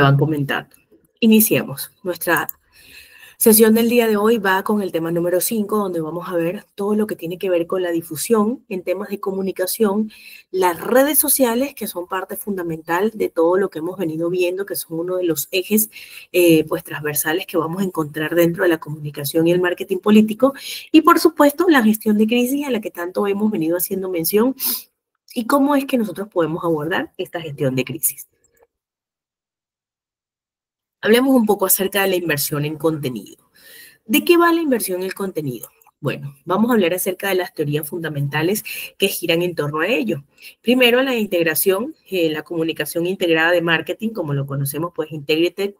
van comentando. Iniciemos. Nuestra sesión del día de hoy va con el tema número 5, donde vamos a ver todo lo que tiene que ver con la difusión en temas de comunicación, las redes sociales, que son parte fundamental de todo lo que hemos venido viendo, que son uno de los ejes pues transversales que vamos a encontrar dentro de la comunicación y el marketing político, y por supuesto la gestión de crisis a la que tanto hemos venido haciendo mención y cómo es que nosotros podemos abordar esta gestión de crisis. Hablemos un poco acerca de la inversión en contenido. ¿De qué va la inversión en el contenido? Bueno, vamos a hablar acerca de las teorías fundamentales que giran en torno a ello. Primero, la integración, la comunicación integrada de marketing, como lo conocemos, pues Integrated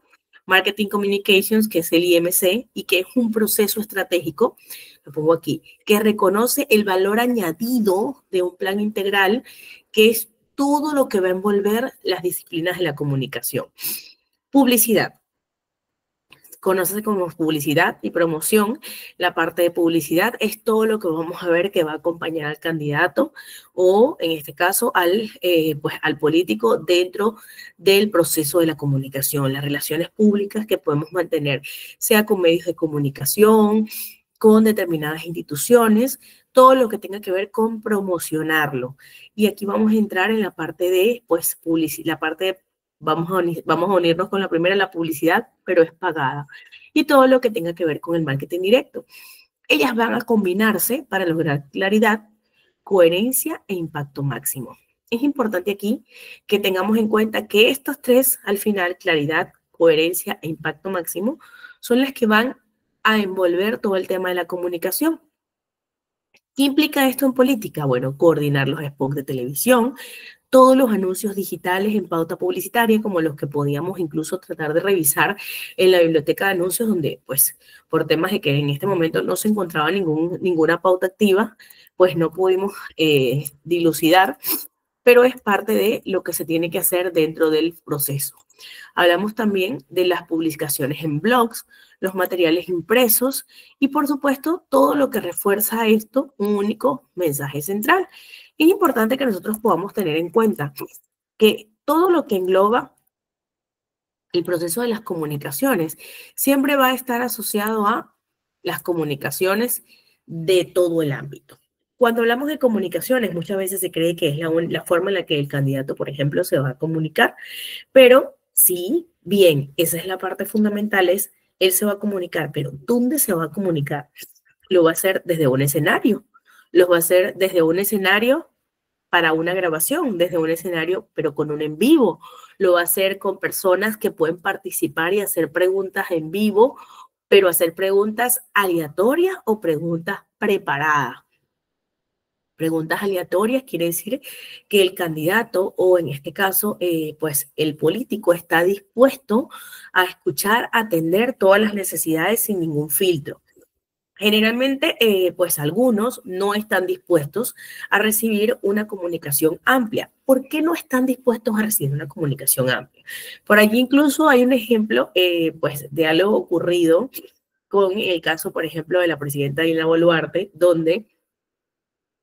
Marketing Communications, que es el IMC, y que es un proceso estratégico, lo pongo aquí, que reconoce el valor añadido de un plan integral, que es todo lo que va a envolver las disciplinas de la comunicación. Publicidad. Conoce como publicidad y promoción. La parte de publicidad es todo lo que vamos a ver que va a acompañar al candidato o, en este caso, pues, al político dentro del proceso de la comunicación, las relaciones públicas que podemos mantener, sea con medios de comunicación, con determinadas instituciones, todo lo que tenga que ver con promocionarlo. Y aquí vamos a entrar en la parte de, pues, publicidad, la parte de vamos a unirnos con la primera, la publicidad, pero es pagada. Y todo lo que tenga que ver con el marketing directo. Ellas van a combinarse para lograr claridad, coherencia e impacto máximo. Es importante aquí que tengamos en cuenta que estos tres, al final, claridad, coherencia e impacto máximo, son las que van a envolver todo el tema de la comunicación. ¿Qué implica esto en política? Bueno, coordinar los spots de televisión, todos los anuncios digitales en pauta publicitaria, como los que podíamos incluso tratar de revisar en la biblioteca de anuncios, donde, pues, por temas de que en este momento no se encontraba ninguna pauta activa, pues no pudimos dilucidar, pero es parte de lo que se tiene que hacer dentro del proceso. Hablamos también de las publicaciones en blogs, los materiales impresos y, por supuesto, todo lo que refuerza esto, un único mensaje central. Es importante que nosotros podamos tener en cuenta que todo lo que engloba el proceso de las comunicaciones siempre va a estar asociado a las comunicaciones de todo el ámbito. Cuando hablamos de comunicaciones, muchas veces se cree que es la forma en la que el candidato, por ejemplo, se va a comunicar, pero sí, bien, esa es la parte fundamental, es él se va a comunicar, pero ¿dónde se va a comunicar? Lo va a hacer desde un escenario, lo va a hacer desde un escenario para una grabación, desde un escenario, pero con un en vivo. Lo va a hacer con personas que pueden participar y hacer preguntas en vivo, pero hacer preguntas aleatorias o preguntas preparadas. Preguntas aleatorias quiere decir que el candidato o en este caso, pues el político está dispuesto a escuchar, atender todas las necesidades sin ningún filtro. Generalmente, pues algunos no están dispuestos a recibir una comunicación amplia. ¿Por qué no están dispuestos a recibir una comunicación amplia? Por allí incluso hay un ejemplo, pues, de algo ocurrido con el caso, por ejemplo, de la presidenta Dina Boluarte, donde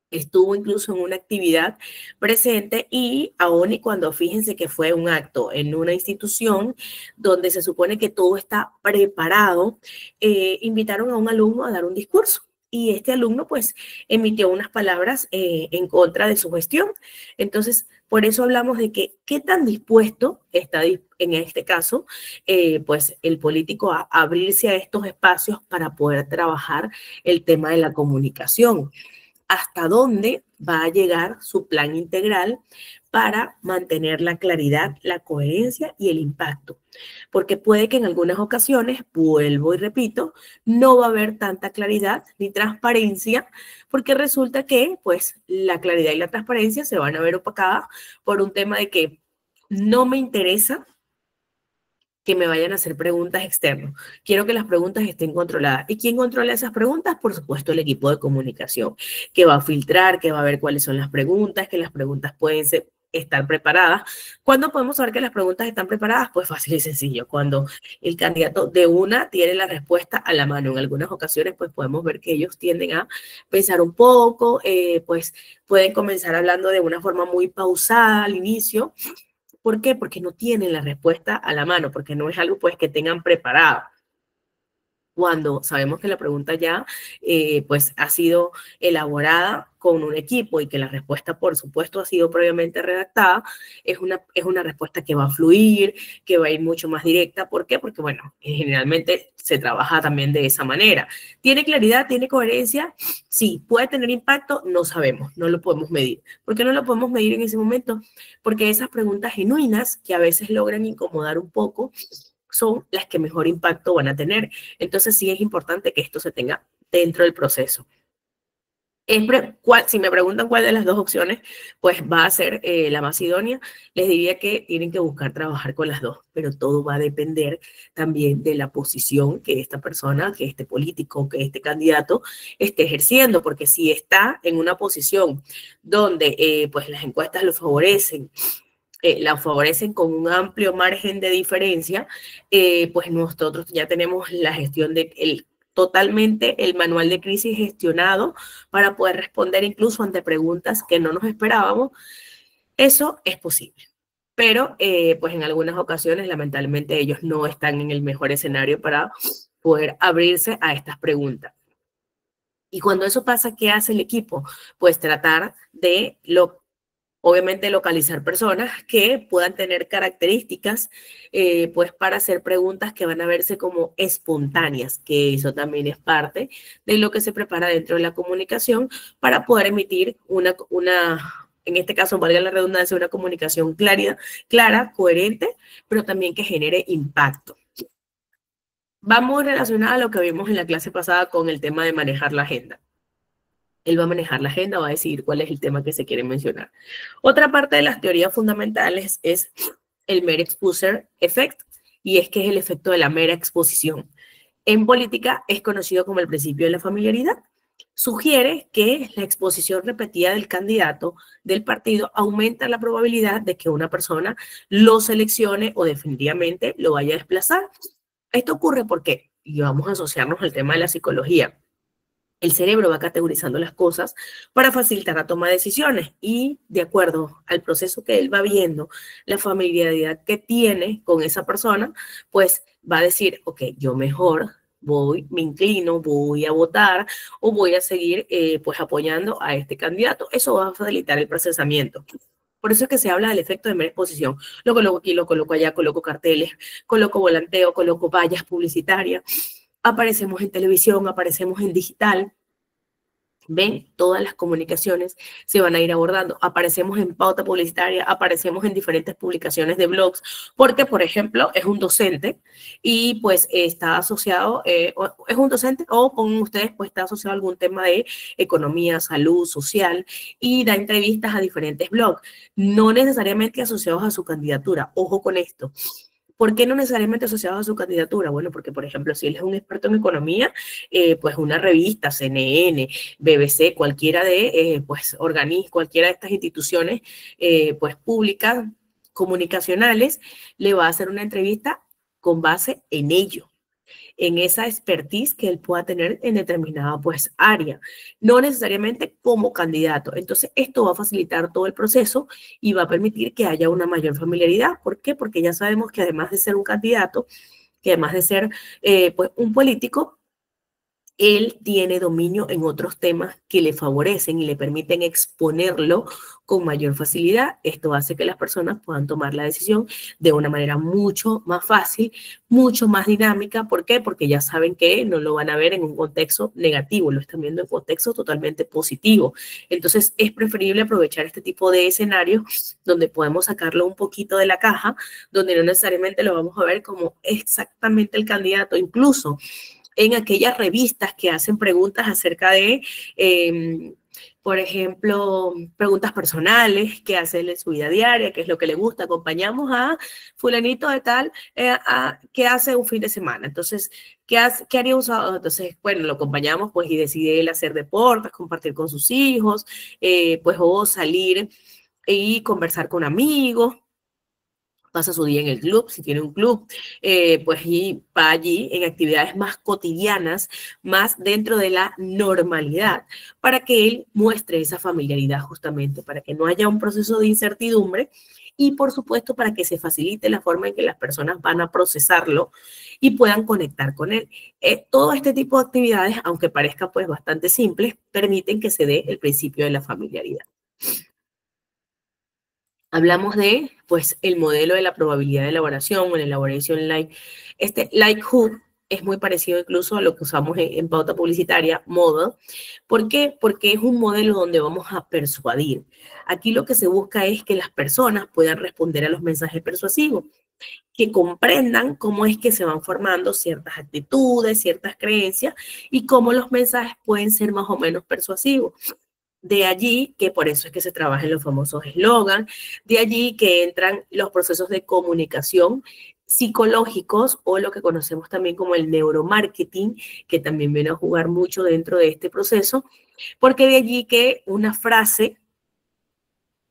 estuvo incluso en una actividad presente y aún y cuando fíjense que fue un acto en una institución donde se supone que todo está preparado, invitaron a un alumno a dar un discurso. Y este alumno pues emitió unas palabras en contra de su gestión. Entonces, por eso hablamos de que qué tan dispuesto está en este caso pues el político a abrirse a estos espacios para poder trabajar el tema de la comunicación. Hasta dónde va a llegar su plan integral para mantener la claridad, la coherencia y el impacto. Porque puede que en algunas ocasiones, vuelvo y repito, no va a haber tanta claridad ni transparencia, porque resulta que pues la claridad y la transparencia se van a ver opacadas por un tema de que no me interesa que me vayan a hacer preguntas externas. Quiero que las preguntas estén controladas. ¿Y quién controla esas preguntas? Por supuesto, el equipo de comunicación, que va a filtrar, que va a ver cuáles son las preguntas, que las preguntas pueden estar preparadas. ¿Cuándo podemos saber que las preguntas están preparadas? Pues fácil y sencillo, cuando el candidato de una tiene la respuesta a la mano. En algunas ocasiones, pues podemos ver que ellos tienden a pensar un poco, pues pueden comenzar hablando de una forma muy pausada al inicio, ¿Por qué? Porque no tienen la respuesta a la mano, porque no es algo pues que tengan preparado. Cuando sabemos que la pregunta ya pues ha sido elaborada con un equipo y que la respuesta, por supuesto, ha sido previamente redactada, es una respuesta que va a fluir, que va a ir mucho más directa. ¿Por qué? Porque, bueno, generalmente se trabaja también de esa manera. ¿Tiene claridad? ¿Tiene coherencia? Sí. ¿Puede tener impacto? No sabemos, no lo podemos medir. ¿Por qué no lo podemos medir en ese momento? Porque esas preguntas genuinas, que a veces logran incomodar un poco, son las que mejor impacto van a tener. Entonces sí es importante que esto se tenga dentro del proceso. Si me preguntan cuál de las dos opciones, pues va a ser la más idónea, les diría que tienen que buscar trabajar con las dos, pero todo va a depender también de la posición que esta persona, que este político, que este candidato esté ejerciendo, porque si está en una posición donde pues las encuestas lo favorecen, la favorecen con un amplio margen de diferencia, pues nosotros ya tenemos la gestión totalmente el manual de crisis gestionado para poder responder incluso ante preguntas que no nos esperábamos. Eso es posible. Pero pues en algunas ocasiones lamentablemente ellos no están en el mejor escenario para poder abrirse a estas preguntas. Y cuando eso pasa, ¿qué hace el equipo? Pues tratar de obviamente localizar personas que puedan tener características pues para hacer preguntas que van a verse como espontáneas, que eso también es parte de lo que se prepara dentro de la comunicación para poder emitir en este caso, valga la redundancia, una comunicación clara, coherente, pero también que genere impacto. Va muy relacionada a lo que vimos en la clase pasada con el tema de manejar la agenda. Él va a manejar la agenda, va a decidir cuál es el tema que se quiere mencionar. Otra parte de las teorías fundamentales es el Mere Exposure Effect, y es que es el efecto de la mera exposición. En política es conocido como el principio de la familiaridad. Sugiere que la exposición repetida del candidato del partido aumenta la probabilidad de que una persona lo seleccione o definitivamente lo vaya a desplazar. Esto ocurre porque, y vamos a asociarnos al tema de la psicología, el cerebro va categorizando las cosas para facilitar la toma de decisiones y de acuerdo al proceso que él va viendo, la familiaridad que tiene con esa persona, pues va a decir, ok, yo mejor me inclino, voy a votar o voy a seguir pues apoyando a este candidato. Eso va a facilitar el procesamiento. Por eso es que se habla del efecto de mera exposición. Lo coloco aquí, lo coloco allá, coloco carteles, coloco volanteo, coloco vallas publicitarias. Aparecemos en televisión, aparecemos en digital. Ven, todas las comunicaciones se van a ir abordando. Aparecemos en pauta publicitaria, aparecemos en diferentes publicaciones de blogs, porque, por ejemplo, es un docente y pues está asociado, es un docente o con ustedes pues está asociado a algún tema de economía, salud, social y da entrevistas a diferentes blogs, no necesariamente asociados a su candidatura. Ojo con esto. ¿Por qué no necesariamente asociados a su candidatura? Bueno, porque, por ejemplo, si él es un experto en economía, pues una revista, CNN, BBC, cualquiera de, pues, organismos, cualquiera de estas instituciones, pues, públicas, comunicacionales, le va a hacer una entrevista con base en ello, en esa expertise que él pueda tener en determinada pues área, no necesariamente como candidato. Entonces esto va a facilitar todo el proceso y va a permitir que haya una mayor familiaridad. ¿Por qué? Porque ya sabemos que además de ser un candidato, que además de ser pues un político, él tiene dominio en otros temas que le favorecen y le permiten exponerlo con mayor facilidad. Esto hace que las personas puedan tomar la decisión de una manera mucho más fácil, mucho más dinámica. ¿Por qué? Porque ya saben que no lo van a ver en un contexto negativo, lo están viendo en contexto totalmente positivo. Entonces es preferible aprovechar este tipo de escenarios donde podemos sacarlo un poquito de la caja, donde no necesariamente lo vamos a ver como exactamente el candidato, incluso en aquellas revistas que hacen preguntas acerca de, por ejemplo, preguntas personales, qué hace en su vida diaria, qué es lo que le gusta. Acompañamos a fulanito de tal, qué hace un fin de semana. Entonces, ¿qué haría un sábado? Entonces, bueno, lo acompañamos pues y decide él hacer deportes, compartir con sus hijos, pues o salir y conversar con amigos. Pasa su día en el club, si tiene un club, pues y va allí en actividades más cotidianas, más dentro de la normalidad, para que él muestre esa familiaridad justamente, para que no haya un proceso de incertidumbre y, por supuesto, para que se facilite la forma en que las personas van a procesarlo y puedan conectar con él. Todo este tipo de actividades, aunque parezca pues bastante simples, permiten que se dé el principio de la familiaridad. Hablamos de, pues, el modelo de la probabilidad de elaboración o el elaboration like. Este likelihood es muy parecido incluso a lo que usamos en pauta publicitaria, model. ¿Por qué? Porque es un modelo donde vamos a persuadir. Aquí lo que se busca es que las personas puedan responder a los mensajes persuasivos, que comprendan cómo es que se van formando ciertas actitudes, ciertas creencias y cómo los mensajes pueden ser más o menos persuasivos. De allí que por eso es que se trabaja en los famosos eslogan, de allí que entran los procesos de comunicación psicológicos o lo que conocemos también como el neuromarketing, que también viene a jugar mucho dentro de este proceso, porque de allí que una frase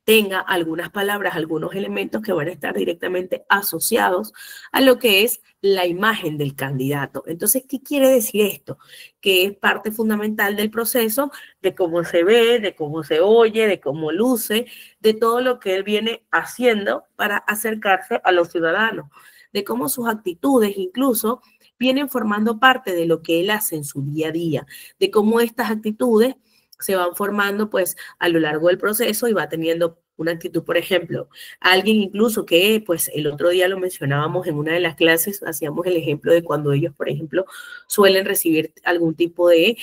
tenga algunas palabras, algunos elementos que van a estar directamente asociados a lo que es la imagen del candidato. Entonces, ¿qué quiere decir esto? Que es parte fundamental del proceso, de cómo se ve, de cómo se oye, de cómo luce, de todo lo que él viene haciendo para acercarse a los ciudadanos, de cómo sus actitudes incluso vienen formando parte de lo que él hace en su día a día, de cómo estas actitudes se van formando pues a lo largo del proceso y va teniendo una actitud, por ejemplo, alguien incluso que pues el otro día lo mencionábamos en una de las clases, hacíamos el ejemplo de cuando ellos, por ejemplo, suelen recibir algún tipo de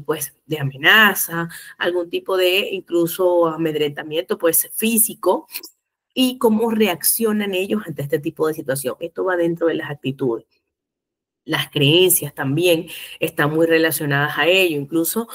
pues de amenaza, algún tipo de incluso amedrentamiento pues físico y cómo reaccionan ellos ante este tipo de situación. Esto va dentro de las actitudes. Las creencias también están muy relacionadas a ello. Incluso,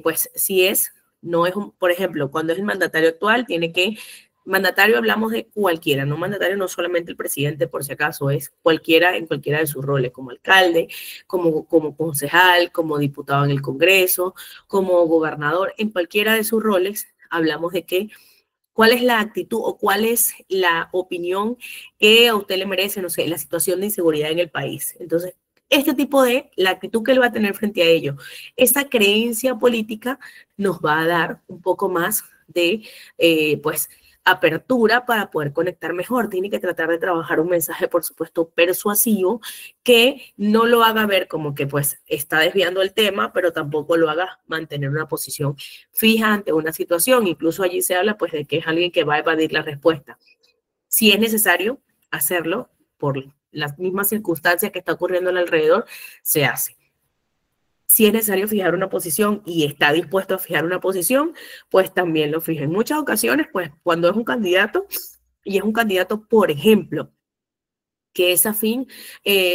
pues si es, no es, por ejemplo, cuando es el mandatario actual, tiene que, mandatario hablamos de cualquiera, no mandatario no solamente el presidente, por si acaso, es cualquiera en cualquiera de sus roles, como alcalde, como concejal, como diputado en el Congreso, como gobernador, en cualquiera de sus roles, hablamos de que cuál es la actitud o cuál es la opinión que a usted le merece, no sé, la situación de inseguridad en el país. Entonces, este tipo de, la actitud que él va a tener frente a ello, esa creencia política nos va a dar un poco más de, pues, apertura para poder conectar mejor. Tiene que tratar de trabajar un mensaje, por supuesto, persuasivo, que no lo haga ver como que pues está desviando el tema, pero tampoco lo haga mantener una posición fija ante una situación. Incluso allí se habla pues de que es alguien que va a evadir la respuesta. Si es necesario hacerlo por las mismas circunstancias que está ocurriendo alrededor, se hace. Si es necesario fijar una posición y está dispuesto a fijar una posición, pues también lo fija. En muchas ocasiones, pues cuando es un candidato, y es un candidato, por ejemplo, que es afín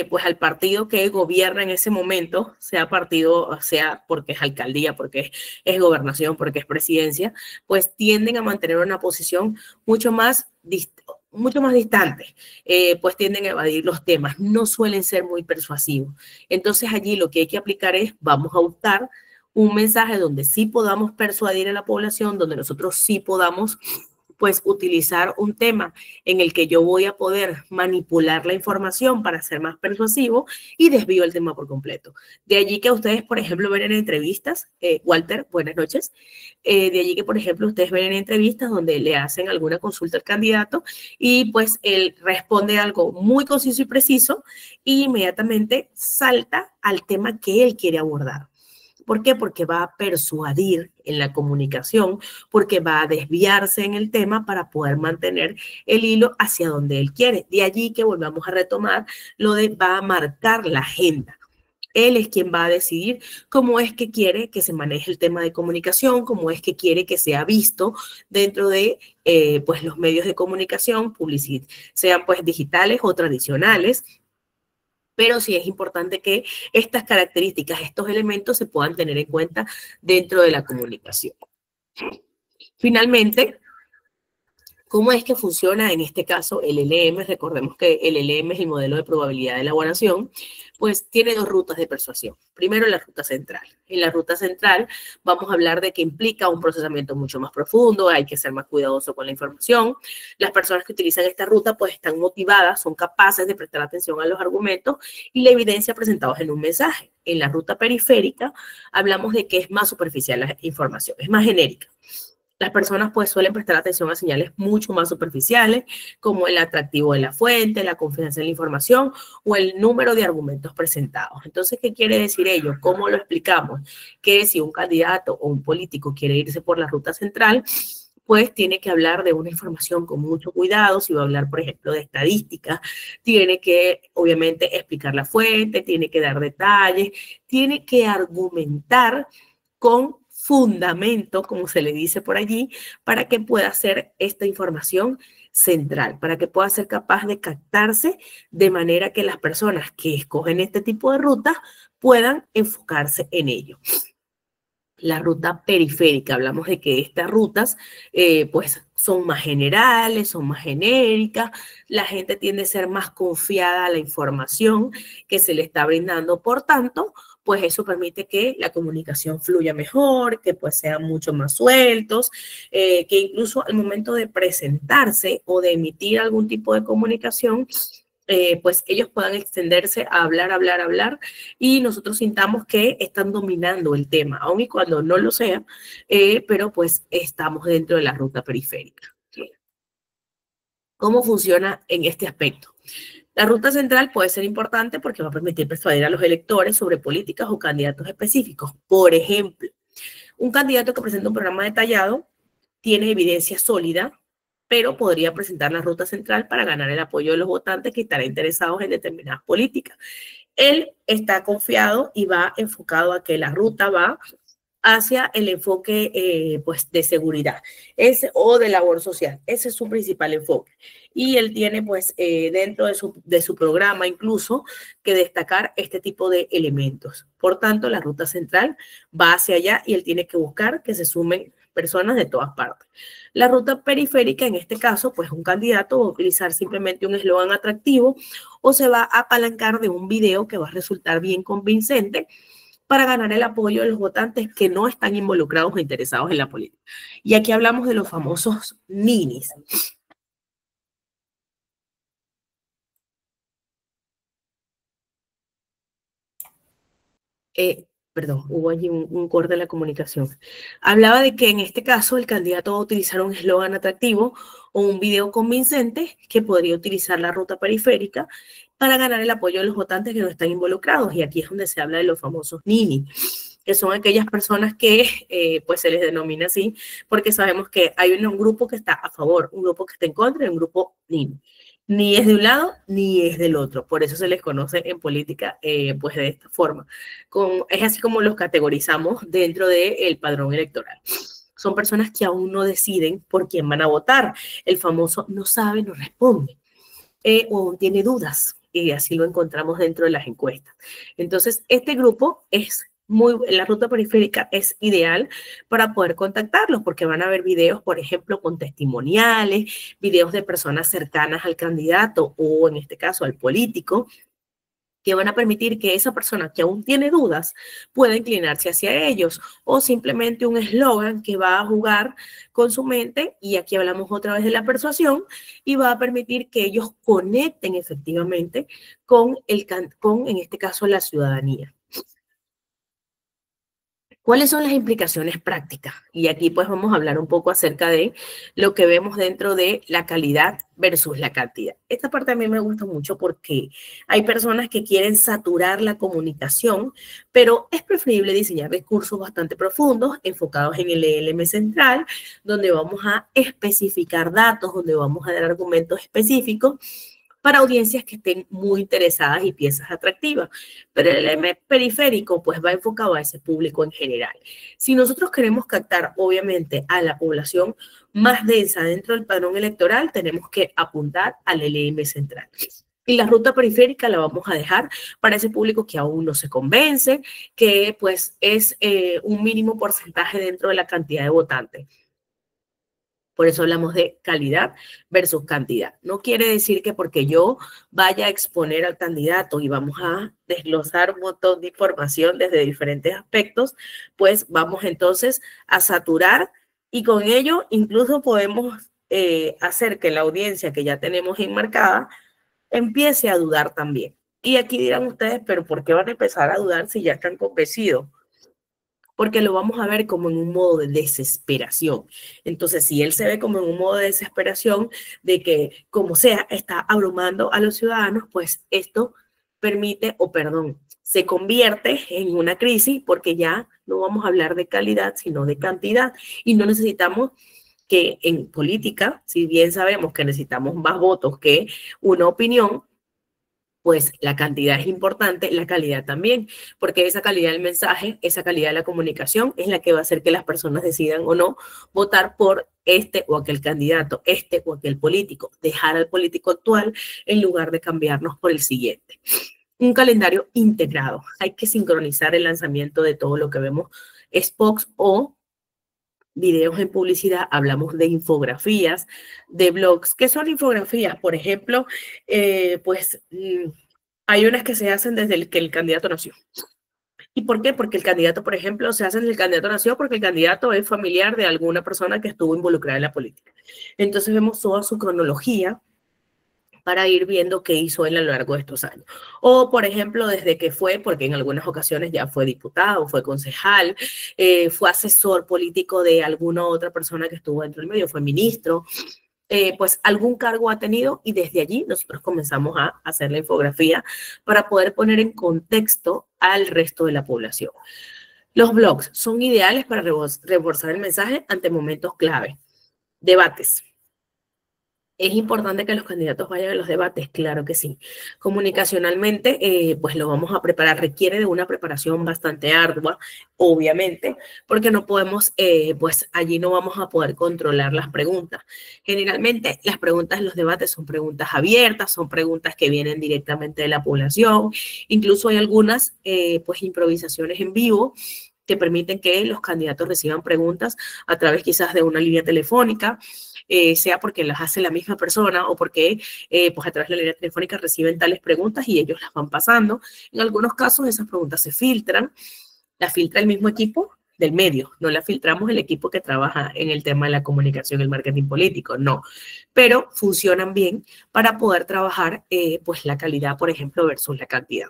pues al partido que gobierna en ese momento, sea partido, sea porque es alcaldía, porque es gobernación, porque es presidencia, pues tienden a mantener una posición mucho más distante, pues tienden a evadir los temas, no suelen ser muy persuasivos. Entonces allí lo que hay que aplicar es, vamos a buscar un mensaje donde sí podamos persuadir a la población, donde nosotros sí podamos pues utilizar un tema en el que yo voy a poder manipular la información para ser más persuasivo y desvío el tema por completo. De allí que ustedes, por ejemplo, ven en entrevistas, Walter, buenas noches, de allí que, por ejemplo, ustedes ven en entrevistas donde le hacen alguna consulta al candidato y pues él responde algo muy conciso y preciso e inmediatamente salta al tema que él quiere abordar. ¿Por qué? Porque va a persuadir en la comunicación, porque va a desviarse en el tema para poder mantener el hilo hacia donde él quiere. De allí que volvamos a retomar lo de va a marcar la agenda. Él es quien va a decidir cómo es que quiere que se maneje el tema de comunicación, cómo es que quiere que sea visto dentro de pues los medios de comunicación, sean pues digitales o tradicionales, pero sí es importante que estas características, estos elementos se puedan tener en cuenta dentro de la comunicación. Finalmente, ¿cómo es que funciona en este caso el LM? Recordemos que el LM es el modelo de probabilidad de elaboración, pues tiene dos rutas de persuasión. Primero, la ruta central. En la ruta central vamos a hablar de que implica un procesamiento mucho más profundo, hay que ser más cuidadoso con la información. Las personas que utilizan esta ruta pues están motivadas, son capaces de prestar atención a los argumentos y la evidencia presentados en un mensaje. En la ruta periférica hablamos de que es más superficial la información, es más genérica. Las personas pues suelen prestar atención a señales mucho más superficiales, como el atractivo de la fuente, la confianza en la información o el número de argumentos presentados. Entonces, ¿qué quiere decir ello? ¿Cómo lo explicamos? Que si un candidato o un político quiere irse por la ruta central, pues tiene que hablar de una información con mucho cuidado. Si va a hablar, por ejemplo, de estadísticas, tiene que, obviamente, explicar la fuente, tiene que dar detalles, tiene que argumentar con fundamento, como se le dice por allí, para que pueda ser esta información central, para que pueda ser capaz de captarse de manera que las personas que escogen este tipo de rutas puedan enfocarse en ello. La ruta periférica, hablamos de que estas rutas pues son más generales, son más genéricas, la gente tiende a ser más confiada a la información que se le está brindando, por tanto, pues eso permite que la comunicación fluya mejor, que pues sean mucho más sueltos, que incluso al momento de presentarse o de emitir algún tipo de comunicación, pues ellos puedan extenderse a hablar, hablar, hablar, y nosotros sintamos que están dominando el tema, aun y cuando no lo sea, pero pues estamos dentro de la ruta periférica. ¿Cómo funciona en este aspecto? La ruta central puede ser importante porque va a permitir persuadir a los electores sobre políticas o candidatos específicos. Por ejemplo, un candidato que presenta un programa detallado tiene evidencia sólida, pero podría presentar la ruta central para ganar el apoyo de los votantes que estarán interesados en determinadas políticas. Él está confiado y va enfocado a que la ruta va hacia el enfoque pues de seguridad o de labor social. Ese es su principal enfoque. Y él tiene pues dentro de su programa incluso que destacar este tipo de elementos. Por tanto, la ruta central va hacia allá y él tiene que buscar que se sumen personas de todas partes. La ruta periférica, en este caso, pues un candidato va a utilizar simplemente un eslogan atractivo o se va a apalancar de un video que va a resultar bien convincente para ganar el apoyo de los votantes que no están involucrados o interesados en la política. Y aquí hablamos de los famosos ninis. Perdón, hubo allí un corte en la comunicación. Hablaba de que en este caso el candidato va a utilizar un eslogan atractivo o un video convincente que podría utilizar la ruta periférica para ganar el apoyo de los votantes que no están involucrados. Y aquí es donde se habla de los famosos ninis, que son aquellas personas que pues se les denomina así, porque sabemos que hay un grupo que está a favor, un grupo que está en contra y un grupo nini. Ni es de un lado ni es del otro. Por eso se les conoce en política pues de esta forma. Es así como los categorizamos dentro del padrón electoral. Son personas que aún no deciden por quién van a votar. El famoso no sabe, no responde. O aún tiene dudas. Y así lo encontramos dentro de las encuestas. Entonces, este grupo la ruta periférica es ideal para poder contactarlos porque van a ver videos, por ejemplo, con testimoniales, videos de personas cercanas al candidato o en este caso al político, que van a permitir que esa persona que aún tiene dudas pueda inclinarse hacia ellos, o simplemente un eslogan que va a jugar con su mente, y aquí hablamos otra vez de la persuasión, y va a permitir que ellos conecten efectivamente con en este caso, la ciudadanía. ¿Cuáles son las implicaciones prácticas? Y aquí pues vamos a hablar un poco acerca de lo que vemos dentro de la calidad versus la cantidad. Esta parte a mí me gusta mucho porque hay personas que quieren saturar la comunicación, pero es preferible diseñar discursos bastante profundos, enfocados en el ELM central, donde vamos a especificar datos, donde vamos a dar argumentos específicos para audiencias que estén muy interesadas y piezas atractivas. Pero el M periférico pues va enfocado a ese público en general. Si nosotros queremos captar obviamente a la población más densa dentro del padrón electoral, tenemos que apuntar al LM central. Y la ruta periférica la vamos a dejar para ese público que aún no se convence, que pues es un mínimo porcentaje dentro de la cantidad de votantes. Por eso hablamos de calidad versus cantidad. No quiere decir que porque yo vaya a exponer al candidato y vamos a desglosar un montón de información desde diferentes aspectos, pues vamos entonces a saturar, y con ello incluso podemos hacer que la audiencia que ya tenemos enmarcada empiece a dudar también. Y aquí dirán ustedes, pero ¿por qué van a empezar a dudar si ya están convencidos? porque lo vamos a ver como en un modo de desesperación. Entonces, si él se ve como en un modo de desesperación, de que como sea, está abrumando a los ciudadanos, pues esto permite, o perdón, se convierte en una crisis porque ya no vamos a hablar de calidad, sino de cantidad, y no necesitamos que en política, si bien sabemos que necesitamos más votos que una opinión, pues la cantidad es importante, la calidad también, porque esa calidad del mensaje, esa calidad de la comunicación es la que va a hacer que las personas decidan o no votar por este o aquel candidato, este o aquel político, dejar al político actual en lugar de cambiarnos por el siguiente. Un calendario integrado. Hay que sincronizar el lanzamiento de todo lo que vemos, spots o videos en publicidad. Hablamos de infografías, de blogs. ¿Qué son infografías? Por ejemplo, hay unas que se hacen desde el que el candidato nació. ¿Y por qué? Porque el candidato, por ejemplo, se hace desde el candidato nació porque el candidato es familiar de alguna persona que estuvo involucrada en la política. Entonces vemos toda su cronología para ir viendo qué hizo él a lo largo de estos años. O, por ejemplo, desde que fue, porque en algunas ocasiones ya fue diputado, fue concejal, fue asesor político de alguna otra persona que estuvo dentro del medio, fue ministro, pues algún cargo ha tenido y desde allí nosotros comenzamos a hacer la infografía para poder poner en contexto al resto de la población. Los blogs son ideales para reforzar el mensaje ante momentos clave. Debates. ¿Es importante que los candidatos vayan a los debates? Claro que sí. Comunicacionalmente, pues lo vamos a preparar. Requiere de una preparación bastante ardua, obviamente, porque no podemos, pues allí no vamos a poder controlar las preguntas. Generalmente, las preguntas en los debates son preguntas abiertas, son preguntas que vienen directamente de la población. Incluso hay algunas, pues, improvisaciones en vivo que permiten que los candidatos reciban preguntas a través quizás de una línea telefónica, sea porque las hace la misma persona o porque pues a través de la línea telefónica reciben tales preguntas y ellos las van pasando. En algunos casos esas preguntas se filtran, las filtra el mismo equipo del medio, no la filtramos el equipo que trabaja en el tema de la comunicación, el marketing político, no, pero funcionan bien para poder trabajar pues la calidad, por ejemplo, versus la cantidad.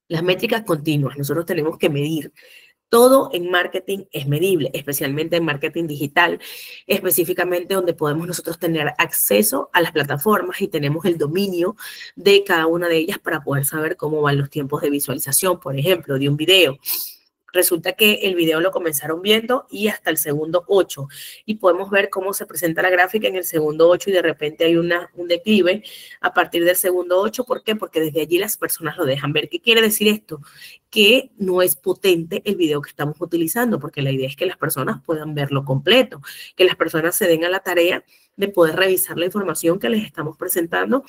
Las métricas continuas, nosotros tenemos que medir. Todo en marketing es medible, especialmente en marketing digital, específicamente donde podemos nosotros tener acceso a las plataformas y tenemos el dominio de cada una de ellas para poder saber cómo van los tiempos de visualización, por ejemplo, de un video. Resulta que el video lo comenzaron viendo y hasta el segundo 8 y podemos ver cómo se presenta la gráfica en el segundo 8 y de repente hay un declive a partir del segundo 8. ¿Por qué? Porque desde allí las personas lo dejan ver. ¿Qué quiere decir esto? Que no es potente el video que estamos utilizando, porque la idea es que las personas puedan verlo completo, que las personas se den a la tarea de poder revisar la información que les estamos presentando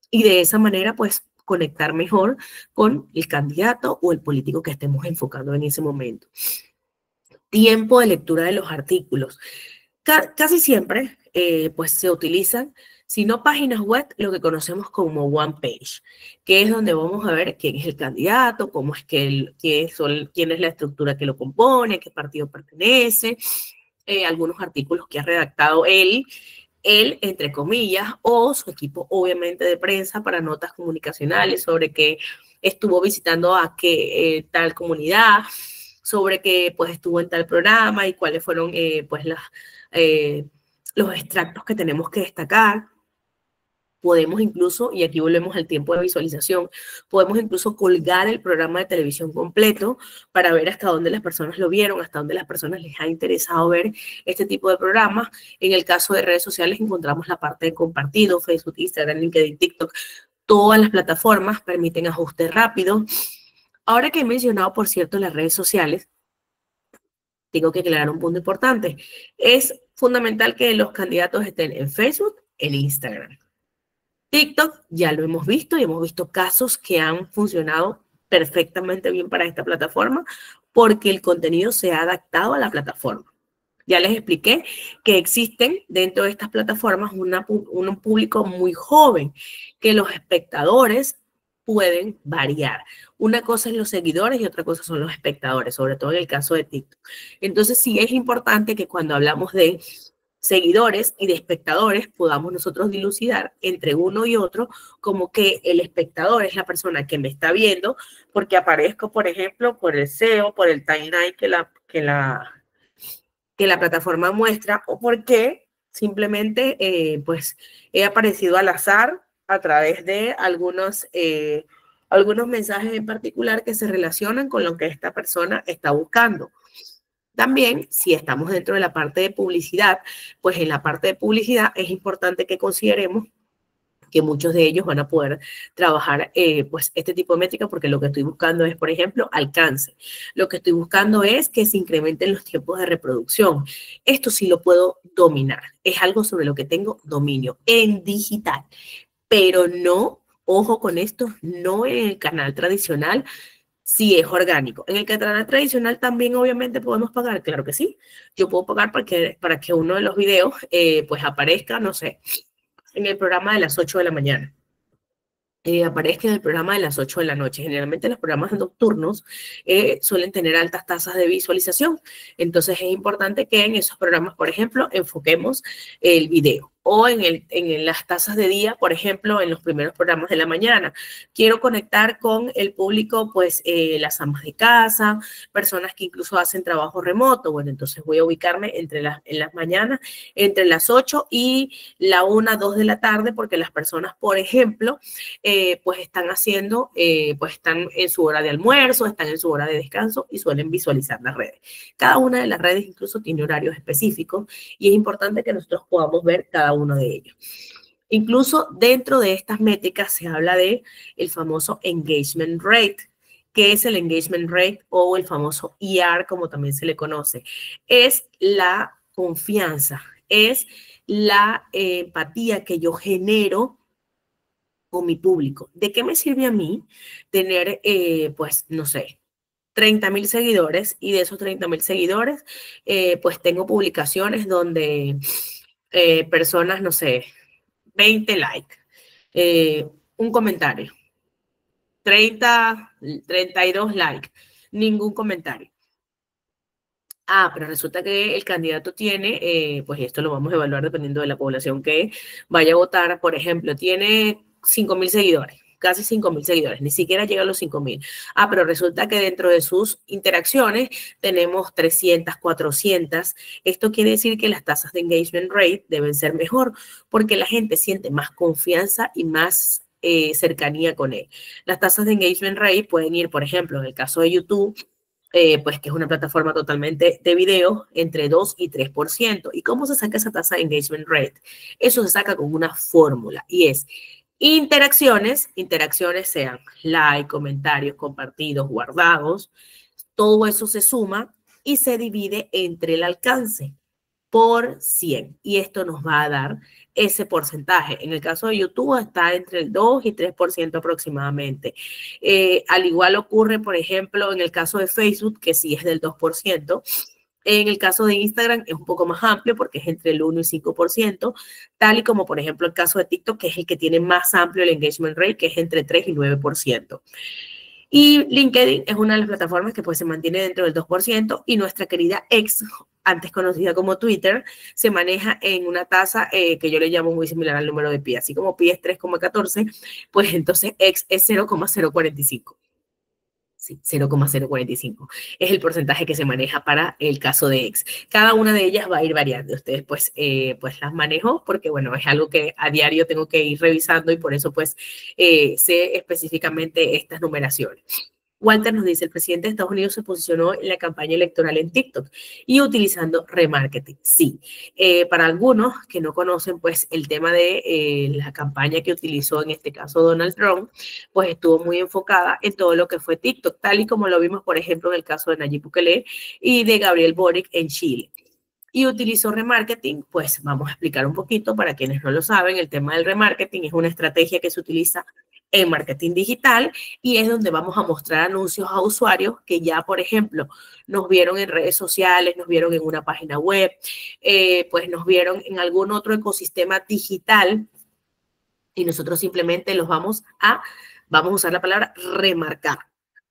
y de esa manera pues conectar mejor con el candidato o el político que estemos enfocando en ese momento. Tiempo de lectura de los artículos. Casi siempre pues se utilizan, si no páginas web, lo que conocemos como one page, que es donde vamos a ver quién es el candidato, cómo es que quién es la estructura que lo compone, qué partido pertenece, algunos artículos que ha redactado él, entre comillas, o su equipo, obviamente, de prensa para notas comunicacionales sobre que estuvo visitando a qué tal comunidad, sobre que pues estuvo en tal programa y cuáles fueron pues los extractos que tenemos que destacar. Podemos incluso, y aquí volvemos al tiempo de visualización, podemos incluso colgar el programa de televisión completo para ver hasta dónde las personas lo vieron, hasta dónde las personas les ha interesado ver este tipo de programas. En el caso de redes sociales encontramos la parte de compartido, Facebook, Instagram, LinkedIn, TikTok. Todas las plataformas permiten ajustes rápidos. Ahora que he mencionado, por cierto, las redes sociales, tengo que aclarar un punto importante. Es fundamental que los candidatos estén en Facebook, en Instagram. TikTok ya lo hemos visto y hemos visto casos que han funcionado perfectamente bien para esta plataforma porque el contenido se ha adaptado a la plataforma. Ya les expliqué que existen dentro de estas plataformas un público muy joven, que los espectadores pueden variar. Una cosa es los seguidores y otra cosa son los espectadores, sobre todo en el caso de TikTok. Entonces sí es importante que cuando hablamos de seguidores y de espectadores podamos nosotros dilucidar entre uno y otro como que el espectador es la persona que me está viendo porque aparezco, por ejemplo, por el SEO, por el timeline que la plataforma muestra o porque simplemente pues he aparecido al azar a través de algunos mensajes en particular que se relacionan con lo que esta persona está buscando. También, si estamos dentro de la parte de publicidad, pues en la parte de publicidad es importante que consideremos que muchos de ellos van a poder trabajar pues este tipo de métricas porque lo que estoy buscando es, por ejemplo, alcance. Lo que estoy buscando es que se incrementen los tiempos de reproducción. Esto sí lo puedo dominar. Es algo sobre lo que tengo dominio en digital, pero no, ojo con esto, no en el canal tradicional. Sí, es orgánico. En el canal tradicional también obviamente podemos pagar, claro que sí. Yo puedo pagar para que uno de los videos pues aparezca, no sé, en el programa de las 8 de la mañana. Aparezca en el programa de las 8 de la noche. Generalmente los programas nocturnos suelen tener altas tasas de visualización. Entonces es importante que en esos programas, por ejemplo, enfoquemos el video. O en las tasas de día, por ejemplo, en los primeros programas de la mañana. Quiero conectar con el público, pues las amas de casa, personas que incluso hacen trabajo remoto. Bueno, entonces voy a ubicarme en las mañanas, entre las 8 y la 1, 2 de la tarde, porque las personas, por ejemplo, pues pues están en su hora de almuerzo, están en su hora de descanso y suelen visualizar las redes. Cada una de las redes incluso tiene horarios específicos y es importante que nosotros podamos ver cada uno de ellos. Incluso dentro de estas métricas se habla de el famoso engagement rate. ¿Qué es el engagement rate o el famoso ER, como también se le conoce? Es la confianza, es la empatía que yo genero con mi público. ¿De qué me sirve a mí tener, pues, no sé, 30,000 seguidores y de esos 30,000 seguidores, pues tengo publicaciones donde personas, no sé, 20 likes, un comentario, 32 likes, ningún comentario? Ah, pero resulta que el candidato tiene, pues esto lo vamos a evaluar dependiendo de la población que vaya a votar, por ejemplo, tiene 5,000 seguidores, casi 5,000 seguidores, ni siquiera llega a los 5,000. Ah, pero resulta que dentro de sus interacciones tenemos 300, 400. Esto quiere decir que las tasas de engagement rate deben ser mejor porque la gente siente más confianza y más cercanía con él. Las tasas de engagement rate pueden ir, por ejemplo, en el caso de YouTube, pues que es una plataforma totalmente de video, entre 2 y 3%. ¿Y cómo se saca esa tasa de engagement rate? Eso se saca con una fórmula y es interacciones sean like, comentarios, compartidos, guardados, todo eso se suma y se divide entre el alcance por 100 y esto nos va a dar ese porcentaje. En el caso de YouTube está entre el 2 y 3% aproximadamente. Al igual ocurre, por ejemplo, en el caso de Facebook, que sí es del 2%. En el caso de Instagram es un poco más amplio porque es entre el 1 y 5%, tal y como por ejemplo el caso de TikTok, que es el que tiene más amplio el engagement rate, que es entre 3 y 9%. Y LinkedIn es una de las plataformas que pues se mantiene dentro del 2% y nuestra querida X, antes conocida como Twitter, se maneja en una tasa que yo le llamo muy similar al número de pi. Así como pi es 3,14, pues entonces X es 0,045. Sí, 0,045 es el porcentaje que se maneja para el caso de X. Cada una de ellas va a ir variando. Ustedes pues las manejo porque, bueno, es algo que a diario tengo que ir revisando y por eso pues sé específicamente estas numeraciones. Walter nos dice, el presidente de Estados Unidos se posicionó en la campaña electoral en TikTok y utilizando remarketing. Sí, para algunos que no conocen pues el tema de la campaña que utilizó en este caso Donald Trump, pues estuvo muy enfocada en todo lo que fue TikTok, tal y como lo vimos por ejemplo en el caso de Nayib Bukele y de Gabriel Boric en Chile. Y utilizó remarketing, pues vamos a explicar un poquito para quienes no lo saben. El tema del remarketing es una estrategia que se utiliza en marketing digital y es donde vamos a mostrar anuncios a usuarios que ya, por ejemplo, nos vieron en redes sociales, nos vieron en una página web, pues nos vieron en algún otro ecosistema digital y nosotros simplemente vamos a usar la palabra remarcar.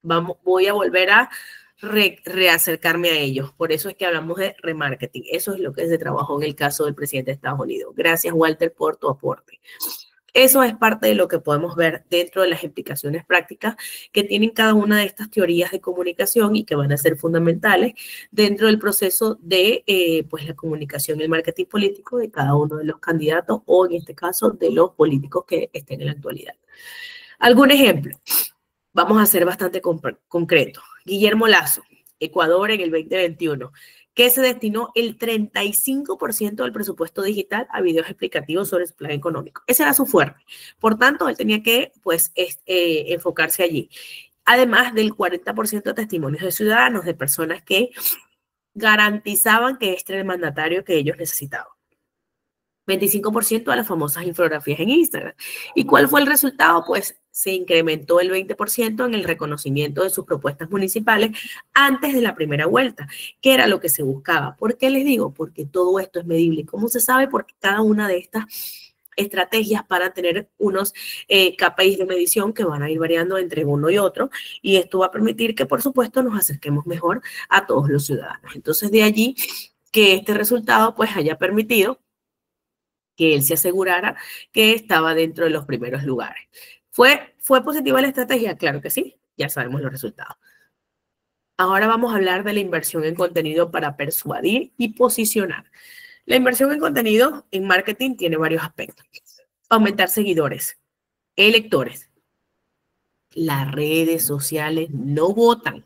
Voy a volver a reacercarme a ellos. Por eso es que hablamos de remarketing. Eso es lo que se trabajó en el caso del presidente de Estados Unidos. Gracias, Walter, por tu aporte. Eso es parte de lo que podemos ver dentro de las implicaciones prácticas que tienen cada una de estas teorías de comunicación y que van a ser fundamentales dentro del proceso de pues la comunicación y el marketing político de cada uno de los candidatos o en este caso de los políticos que estén en la actualidad. ¿Algún ejemplo? Vamos a ser bastante concretos. Guillermo Lasso, Ecuador en el 2021, que se destinó el 35% del presupuesto digital a videos explicativos sobre su plan económico. Ese era su fuerte. Por tanto, él tenía que pues, enfocarse allí. Además del 40% de testimonios de ciudadanos, de personas que garantizaban que este era el mandatario que ellos necesitaban. 25% a las famosas infografías en Instagram. ¿Y cuál fue el resultado? Pues se incrementó el 20% en el reconocimiento de sus propuestas municipales antes de la primera vuelta, que era lo que se buscaba. ¿Por qué les digo? Porque todo esto es medible. ¿Cómo se sabe? Porque cada una de estas estrategias para tener unos KPIs de medición que van a ir variando entre uno y otro, y esto va a permitir que, por supuesto, nos acerquemos mejor a todos los ciudadanos. Entonces, de allí que este resultado pues haya permitido que él se asegurara que estaba dentro de los primeros lugares. ¿Fue positiva la estrategia? Claro que sí, ya sabemos los resultados. Ahora vamos a hablar de la inversión en contenido para persuadir y posicionar. La inversión en contenido en marketing tiene varios aspectos. Aumentar seguidores, electores. Las redes sociales no votan.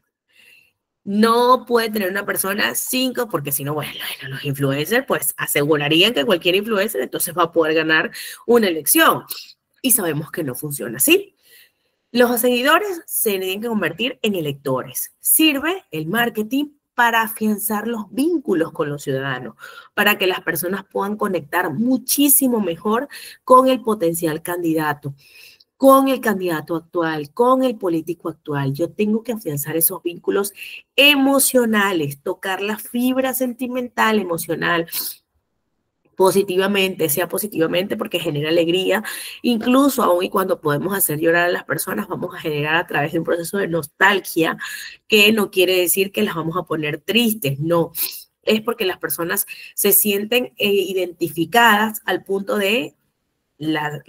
No puede tener una persona 5, porque si no, bueno, los influencers pues asegurarían que cualquier influencer entonces va a poder ganar una elección. Y sabemos que no funciona así. Los seguidores se tienen que convertir en electores. Sirve el marketing para afianzar los vínculos con los ciudadanos, para que las personas puedan conectar muchísimo mejor con el potencial candidato, con el candidato actual, con el político actual. Yo tengo que afianzar esos vínculos emocionales, tocar la fibra sentimental, emocional, positivamente, sea positivamente porque genera alegría, incluso aún y cuando podemos hacer llorar a las personas, vamos a generar a través de un proceso de nostalgia, que no quiere decir que las vamos a poner tristes, no, es porque las personas se sienten identificadas al punto de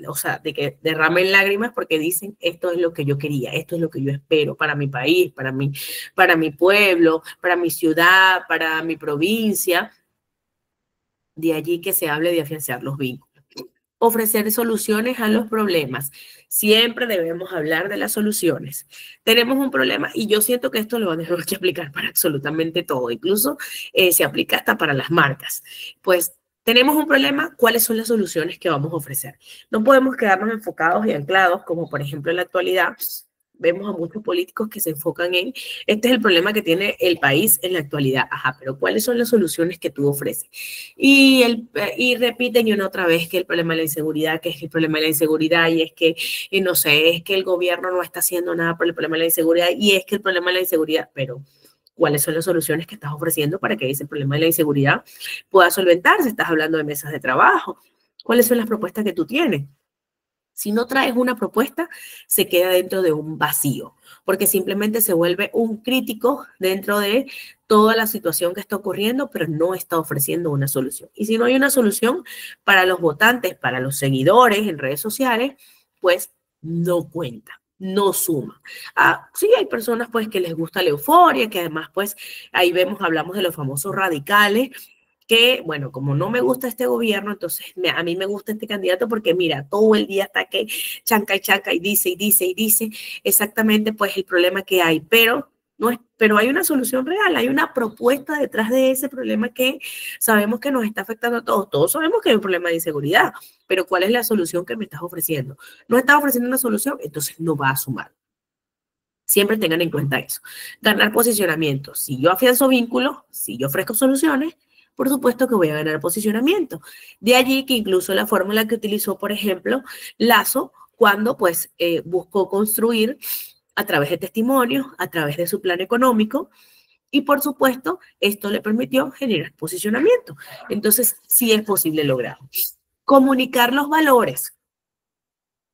o sea, de que derramen lágrimas porque dicen, esto es lo que yo quería, esto es lo que yo espero para mi país, para mi pueblo, para mi ciudad, para mi provincia. De allí que se hable de afianzar los vínculos. Ofrecer soluciones a los problemas. Siempre debemos hablar de las soluciones. Tenemos un problema y yo siento que esto lo van a tener que aplicar para absolutamente todo. Incluso se aplica hasta para las marcas. Pues tenemos un problema, ¿cuáles son las soluciones que vamos a ofrecer? No podemos quedarnos enfocados y anclados, como por ejemplo en la actualidad, vemos a muchos políticos que se enfocan en, este es el problema que tiene el país en la actualidad. Ajá, pero ¿cuáles son las soluciones que tú ofreces? Y repiten y una otra vez que el problema de la inseguridad, que es el problema de la inseguridad, y es que, y no sé, es que el gobierno no está haciendo nada por el problema de la inseguridad, y es que el problema de la inseguridad, pero ¿cuáles son las soluciones que estás ofreciendo para que ese problema de la inseguridad pueda solventarse? Estás hablando de mesas de trabajo. ¿Cuáles son las propuestas que tú tienes? Si no traes una propuesta, se queda dentro de un vacío, porque simplemente se vuelve un crítico dentro de toda la situación que está ocurriendo, pero no está ofreciendo una solución. Y si no hay una solución para los votantes, para los seguidores en redes sociales, pues no cuenta, no suma. Sí, hay personas pues que les gusta la euforia, que además pues ahí hablamos de los famosos radicales, que, bueno, como no me gusta este gobierno, entonces a mí me gusta este candidato porque, mira, todo el día está que chanca y dice exactamente pues el problema que hay, pero pero hay una solución real, hay una propuesta detrás de ese problema que sabemos que nos está afectando a todos. Todos sabemos que hay un problema de inseguridad, pero ¿cuál es la solución que me estás ofreciendo? No estás ofreciendo una solución, entonces no va a sumar. Siempre tengan en cuenta eso. Ganar posicionamiento. Si yo afianzo vínculos, si yo ofrezco soluciones, por supuesto que voy a ganar posicionamiento. De allí que incluso la fórmula que utilizó, por ejemplo, Lasso, cuando pues buscó construir a través de testimonios, a través de su plan económico, y por supuesto, esto le permitió generar posicionamiento. Entonces, sí es posible lograrlo. Comunicar los valores.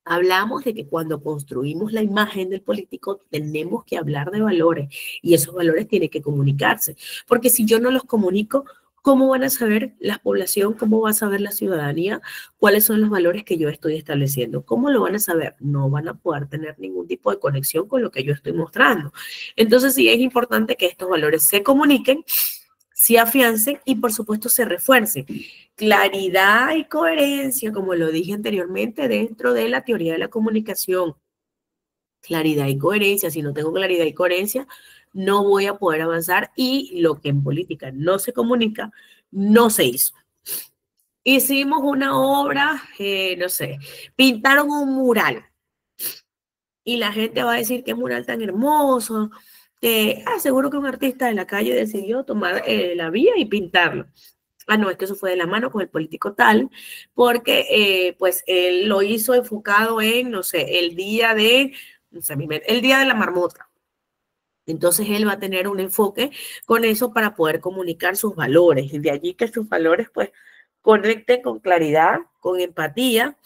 Hablamos de que cuando construimos la imagen del político tenemos que hablar de valores y esos valores tienen que comunicarse, porque si yo no los comunico, ¿cómo van a saber la población, cómo va a saber la ciudadanía cuáles son los valores que yo estoy estableciendo? ¿Cómo lo van a saber? No van a poder tener ningún tipo de conexión con lo que yo estoy mostrando. Entonces sí es importante que estos valores se comuniquen, se afiancen y por supuesto se refuercen. Claridad y coherencia, como lo dije anteriormente, dentro de la teoría de la comunicación. Claridad y coherencia, si no tengo claridad y coherencia, no voy a poder avanzar y lo que en política no se comunica, no se hizo. Hicimos una obra, no sé, pintaron un mural y la gente va a decir qué mural tan hermoso, seguro que un artista de la calle decidió tomar la vía y pintarlo. Ah, no, es que eso fue de la mano con el político tal, porque pues él lo hizo enfocado en, no sé, el día de, no sé, el día de la marmota. Entonces él va a tener un enfoque con eso para poder comunicar sus valores. Y de allí que sus valores pues conecten con claridad, con empatía,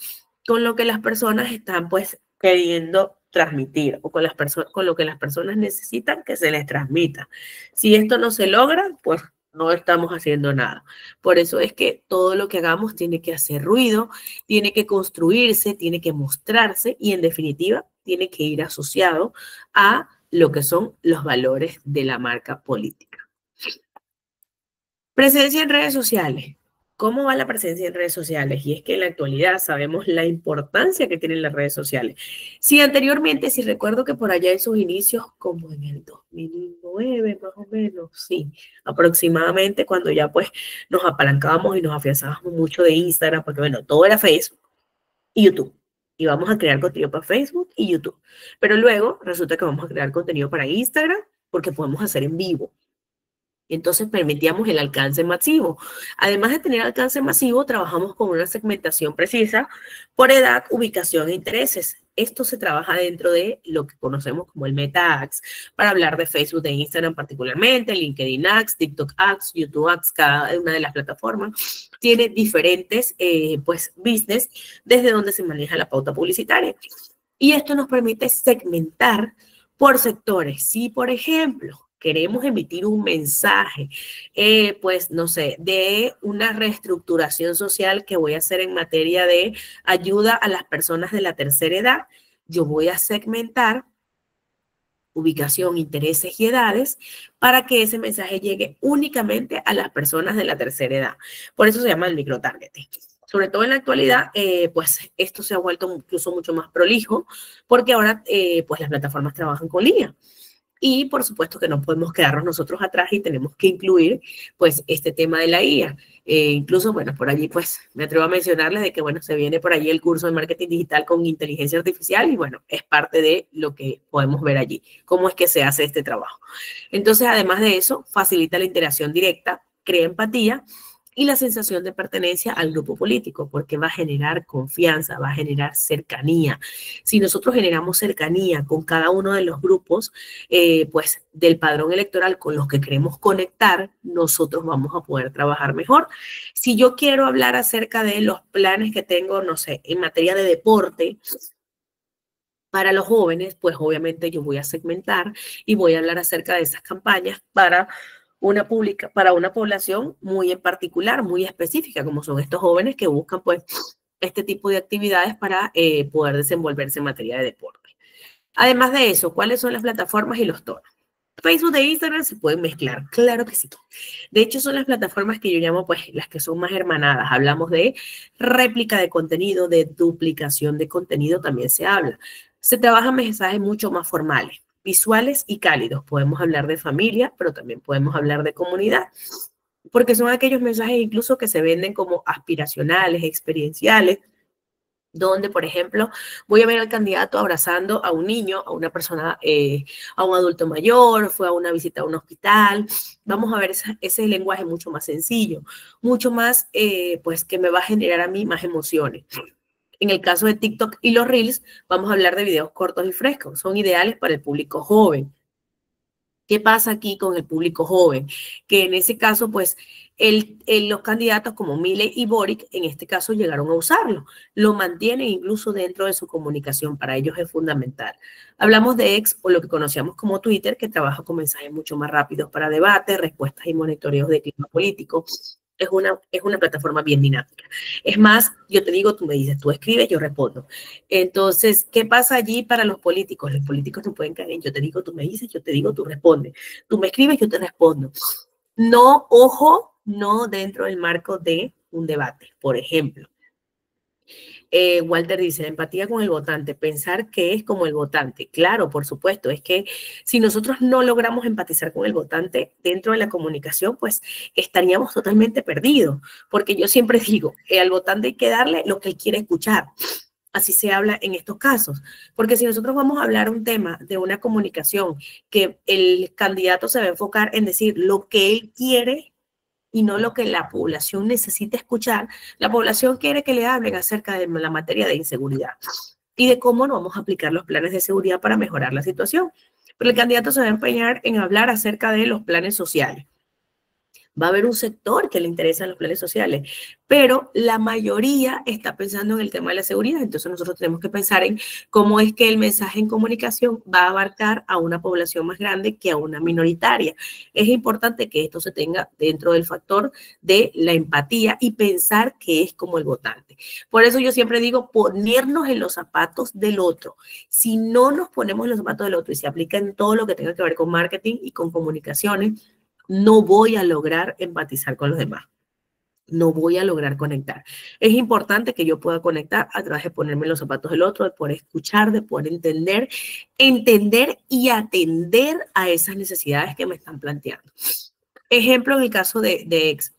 con lo que las personas están pues queriendo transmitir o con lo que las personas necesitan que se les transmita. Si esto no se logra, pues no estamos haciendo nada. Por eso es que todo lo que hagamos tiene que hacer ruido, tiene que construirse, tiene que mostrarse y en definitiva tiene que ir asociado a lo que son los valores de la marca política. Presencia en redes sociales. ¿Cómo va la presencia en redes sociales? Y es que en la actualidad sabemos la importancia que tienen las redes sociales. Si anteriormente, si recuerdo que por allá en sus inicios, como en el 2009 más o menos, sí, aproximadamente, cuando ya pues nos apalancábamos y nos afianzábamos mucho de Instagram, porque bueno, todo era Facebook y YouTube. Y vamos a crear contenido para Facebook y YouTube. Pero luego resulta que vamos a crear contenido para Instagram porque podemos hacer en vivo. Entonces permitíamos el alcance masivo. Además de tener alcance masivo, trabajamos con una segmentación precisa por edad, ubicación e intereses. Esto se trabaja dentro de lo que conocemos como el Meta Ads, para hablar de Facebook, de Instagram particularmente, LinkedIn Ads, TikTok Ads, YouTube Ads, cada una de las plataformas tiene diferentes pues business desde donde se maneja la pauta publicitaria. Y esto nos permite segmentar por sectores. Si, por ejemplo, queremos emitir un mensaje, pues no sé, de una reestructuración social que voy a hacer en materia de ayuda a las personas de la tercera edad, yo voy a segmentar ubicación, intereses y edades para que ese mensaje llegue únicamente a las personas de la tercera edad. Por eso se llama el microtargeting. Sobre todo en la actualidad, pues esto se ha vuelto incluso mucho más prolijo porque ahora pues las plataformas trabajan con línea. Y por supuesto que no podemos quedarnos nosotros atrás y tenemos que incluir pues este tema de la IA. Incluso, bueno, por allí pues me atrevo a mencionarles de que, bueno, se viene por allí el curso de marketing digital con inteligencia artificial y bueno, es parte de lo que podemos ver allí, cómo es que se hace este trabajo. Entonces, además de eso, facilita la interacción directa, crea empatía y la sensación de pertenencia al grupo político, porque va a generar confianza, va a generar cercanía. Si nosotros generamos cercanía con cada uno de los grupos, pues del padrón electoral con los que queremos conectar, nosotros vamos a poder trabajar mejor. Si yo quiero hablar acerca de los planes que tengo, no sé, en materia de deporte, para los jóvenes, pues obviamente yo voy a segmentar y voy a hablar acerca de esas campañas para una población muy en particular, muy específica, como son estos jóvenes que buscan pues este tipo de actividades para poder desenvolverse en materia de deporte. Además de eso, ¿cuáles son las plataformas y los tonos? Facebook e Instagram se pueden mezclar, claro que sí. De hecho, son las plataformas que yo llamo, pues, las que son más hermanadas. Hablamos de réplica de contenido, de duplicación de contenido, también se habla. Se trabajan mensajes mucho más formales, visuales y cálidos. Podemos hablar de familia, pero también podemos hablar de comunidad, porque son aquellos mensajes incluso que se venden como aspiracionales, experienciales, donde, por ejemplo, voy a ver al candidato abrazando a un niño, a una persona, a un adulto mayor, fue a una visita a un hospital. Vamos a ver ese lenguaje mucho más sencillo, mucho más, pues, que me va a generar a mí más emociones. En el caso de TikTok y los Reels, vamos a hablar de videos cortos y frescos. Son ideales para el público joven. ¿Qué pasa aquí con el público joven? Que en ese caso, pues, los candidatos como Milei y Boric, en este caso, llegaron a usarlo. Lo mantienen incluso dentro de su comunicación. Para ellos es fundamental. Hablamos de X, o lo que conocíamos como Twitter, que trabaja con mensajes mucho más rápidos para debates, respuestas y monitoreos de clima político. Es una plataforma bien dinámica. Es más, yo te digo, tú me dices, tú escribes, yo respondo. Entonces, ¿qué pasa allí para los políticos? Los políticos no pueden caer en yo te digo, tú me dices, yo te digo, tú respondes. Tú me escribes, yo te respondo. No, ojo, no dentro del marco de un debate. Por ejemplo, Walter dice, la empatía con el votante, pensar que es como el votante. Claro, por supuesto, es que si nosotros no logramos empatizar con el votante dentro de la comunicación, pues estaríamos totalmente perdidos, porque yo siempre digo, al votante hay que darle lo que él quiere escuchar. Así se habla en estos casos, porque si nosotros vamos a hablar un tema de una comunicación que el candidato se va a enfocar en decir lo que él quiere y no lo que la población necesita escuchar. La población quiere que le hablen acerca de la materia de inseguridad y de cómo no vamos a aplicar los planes de seguridad para mejorar la situación. Pero el candidato se va a empeñar en hablar acerca de los planes sociales. Va a haber un sector que le interesan los planes sociales, pero la mayoría está pensando en el tema de la seguridad. Entonces nosotros tenemos que pensar en cómo es que el mensaje en comunicación va a abarcar a una población más grande que a una minoritaria. Es importante que esto se tenga dentro del factor de la empatía y pensar que es como el votante. Por eso yo siempre digo ponernos en los zapatos del otro. Si no nos ponemos en los zapatos del otro y se aplica en todo lo que tenga que ver con marketing y con comunicaciones, no voy a lograr empatizar con los demás. No voy a lograr conectar. Es importante que yo pueda conectar a través de ponerme en los zapatos del otro, de poder escuchar, de poder entender y atender a esas necesidades que me están planteando. Ejemplo en el caso de X.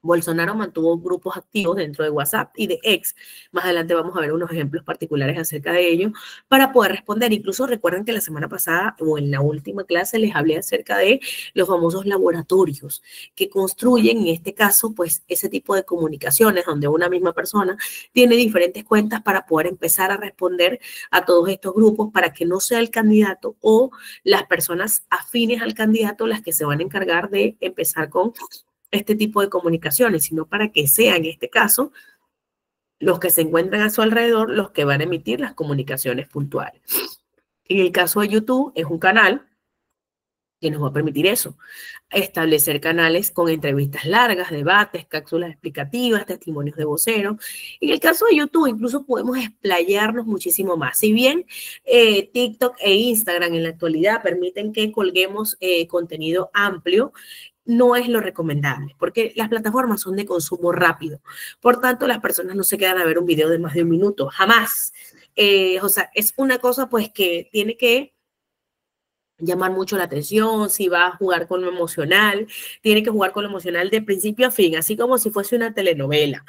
Bolsonaro mantuvo grupos activos dentro de WhatsApp y de X. Más adelante vamos a ver unos ejemplos particulares acerca de ello para poder responder. Incluso recuerden que la semana pasada o en la última clase les hablé acerca de los famosos laboratorios que construyen, en este caso, pues ese tipo de comunicaciones donde una misma persona tiene diferentes cuentas para poder empezar a responder a todos estos grupos para que no sea el candidato o las personas afines al candidato las que se van a encargar de empezar con este tipo de comunicaciones, sino para que sean, en este caso, los que se encuentran a su alrededor los que van a emitir las comunicaciones puntuales. En el caso de YouTube, es un canal que nos va a permitir eso, establecer canales con entrevistas largas, debates, cápsulas explicativas, testimonios de voceros. En el caso de YouTube, incluso podemos explayarnos muchísimo más. Si bien TikTok e Instagram en la actualidad permiten que colguemos contenido amplio, no es lo recomendable, porque las plataformas son de consumo rápido. Por tanto, las personas no se quedan a ver un video de más de un minuto, jamás. O sea, es una cosa pues que tiene que llamar mucho la atención, si va a jugar con lo emocional, tiene que jugar con lo emocional de principio a fin, así como si fuese una telenovela.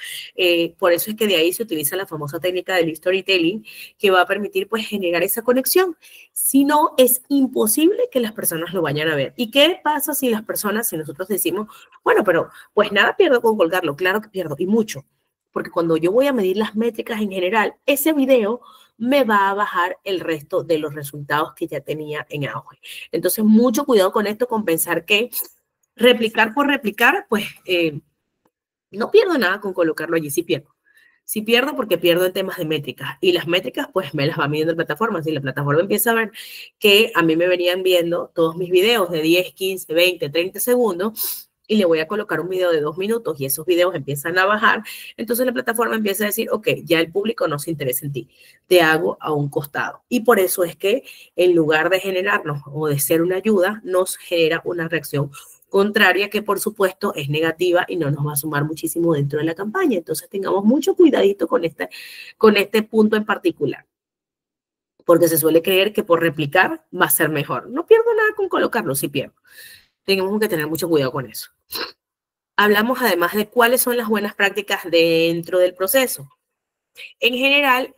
Por eso es que de ahí se utiliza la famosa técnica del storytelling, que va a permitir pues generar esa conexión. Si no, es imposible que las personas lo vayan a ver. ¿Y qué pasa si las personas, si nosotros decimos, bueno, pero pues nada pierdo con colgarlo? Claro que pierdo, y mucho. Porque cuando yo voy a medir las métricas en general, ese video me va a bajar el resto de los resultados que ya tenía en auge. Entonces, mucho cuidado con esto, con pensar que replicar por replicar, pues no pierdo nada con colocarlo allí, sí pierdo. Sí pierdo porque pierdo en temas de métricas. Y las métricas, pues me las va midiendo la plataforma. Si la plataforma empieza a ver que a mí me venían viendo todos mis videos de 10, 15, 20, 30 segundos, y le voy a colocar un video de 2 minutos y esos videos empiezan a bajar, entonces la plataforma empieza a decir, ok, ya el público no se interesa en ti, te hago a un costado. Y por eso es que en lugar de generarnos o de ser una ayuda, nos genera una reacción contraria que por supuesto es negativa y no nos va a sumar muchísimo dentro de la campaña. Entonces tengamos mucho cuidadito con este punto en particular, porque se suele creer que por replicar va a ser mejor. No pierdo nada con colocarlo, sí pierdo. Tenemos que tener mucho cuidado con eso. Hablamos además de cuáles son las buenas prácticas dentro del proceso. En general,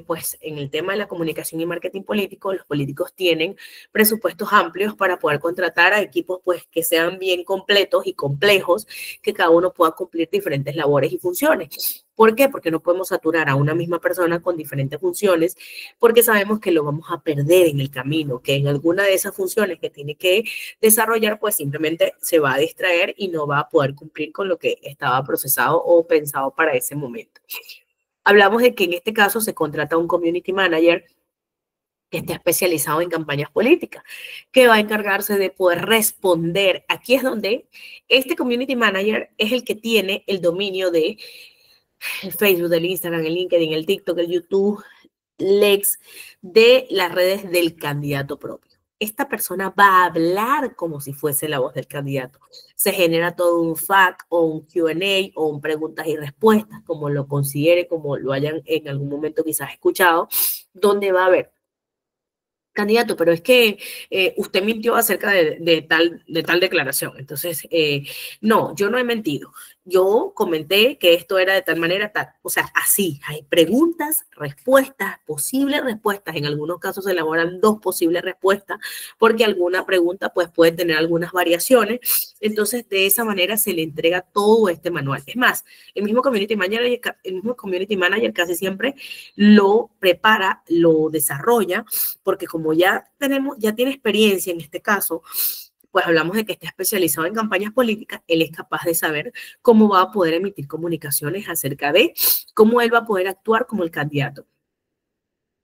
pues en el tema de la comunicación y marketing político, los políticos tienen presupuestos amplios para poder contratar a equipos pues que sean bien completos y complejos, que cada uno pueda cumplir diferentes labores y funciones. ¿Por qué? Porque no podemos saturar a una misma persona con diferentes funciones, porque sabemos que lo vamos a perder en el camino, que en alguna de esas funciones que tiene que desarrollar, pues simplemente se va a distraer y no va a poder cumplir con lo que estaba procesado o pensado para ese momento. Hablamos de que en este caso se contrata un community manager que esté especializado en campañas políticas, que va a encargarse de poder responder. Aquí es donde este community manager es el que tiene el dominio de el Facebook, el Instagram, el LinkedIn, el TikTok, el YouTube, Lex, de las redes del candidato propio. Esta persona va a hablar como si fuese la voz del candidato. Se genera todo un FAQ o un Q&A o un preguntas y respuestas, como lo considere, como lo hayan en algún momento quizás escuchado, donde va a haber candidato, pero es que usted mintió acerca de tal declaración. Entonces, no, yo no he mentido. Yo comenté que esto era de tal manera, tal, o sea, así, hay preguntas, respuestas, posibles respuestas. En algunos casos se elaboran dos posibles respuestas porque alguna pregunta pues puede tener algunas variaciones. Entonces, de esa manera se le entrega todo este manual. Es más, el mismo community manager casi siempre lo prepara, lo desarrolla, porque como ya tiene experiencia en este caso, pues hablamos de que está especializado en campañas políticas, él es capaz de saber cómo va a poder emitir comunicaciones acerca de cómo él va a poder actuar como el candidato.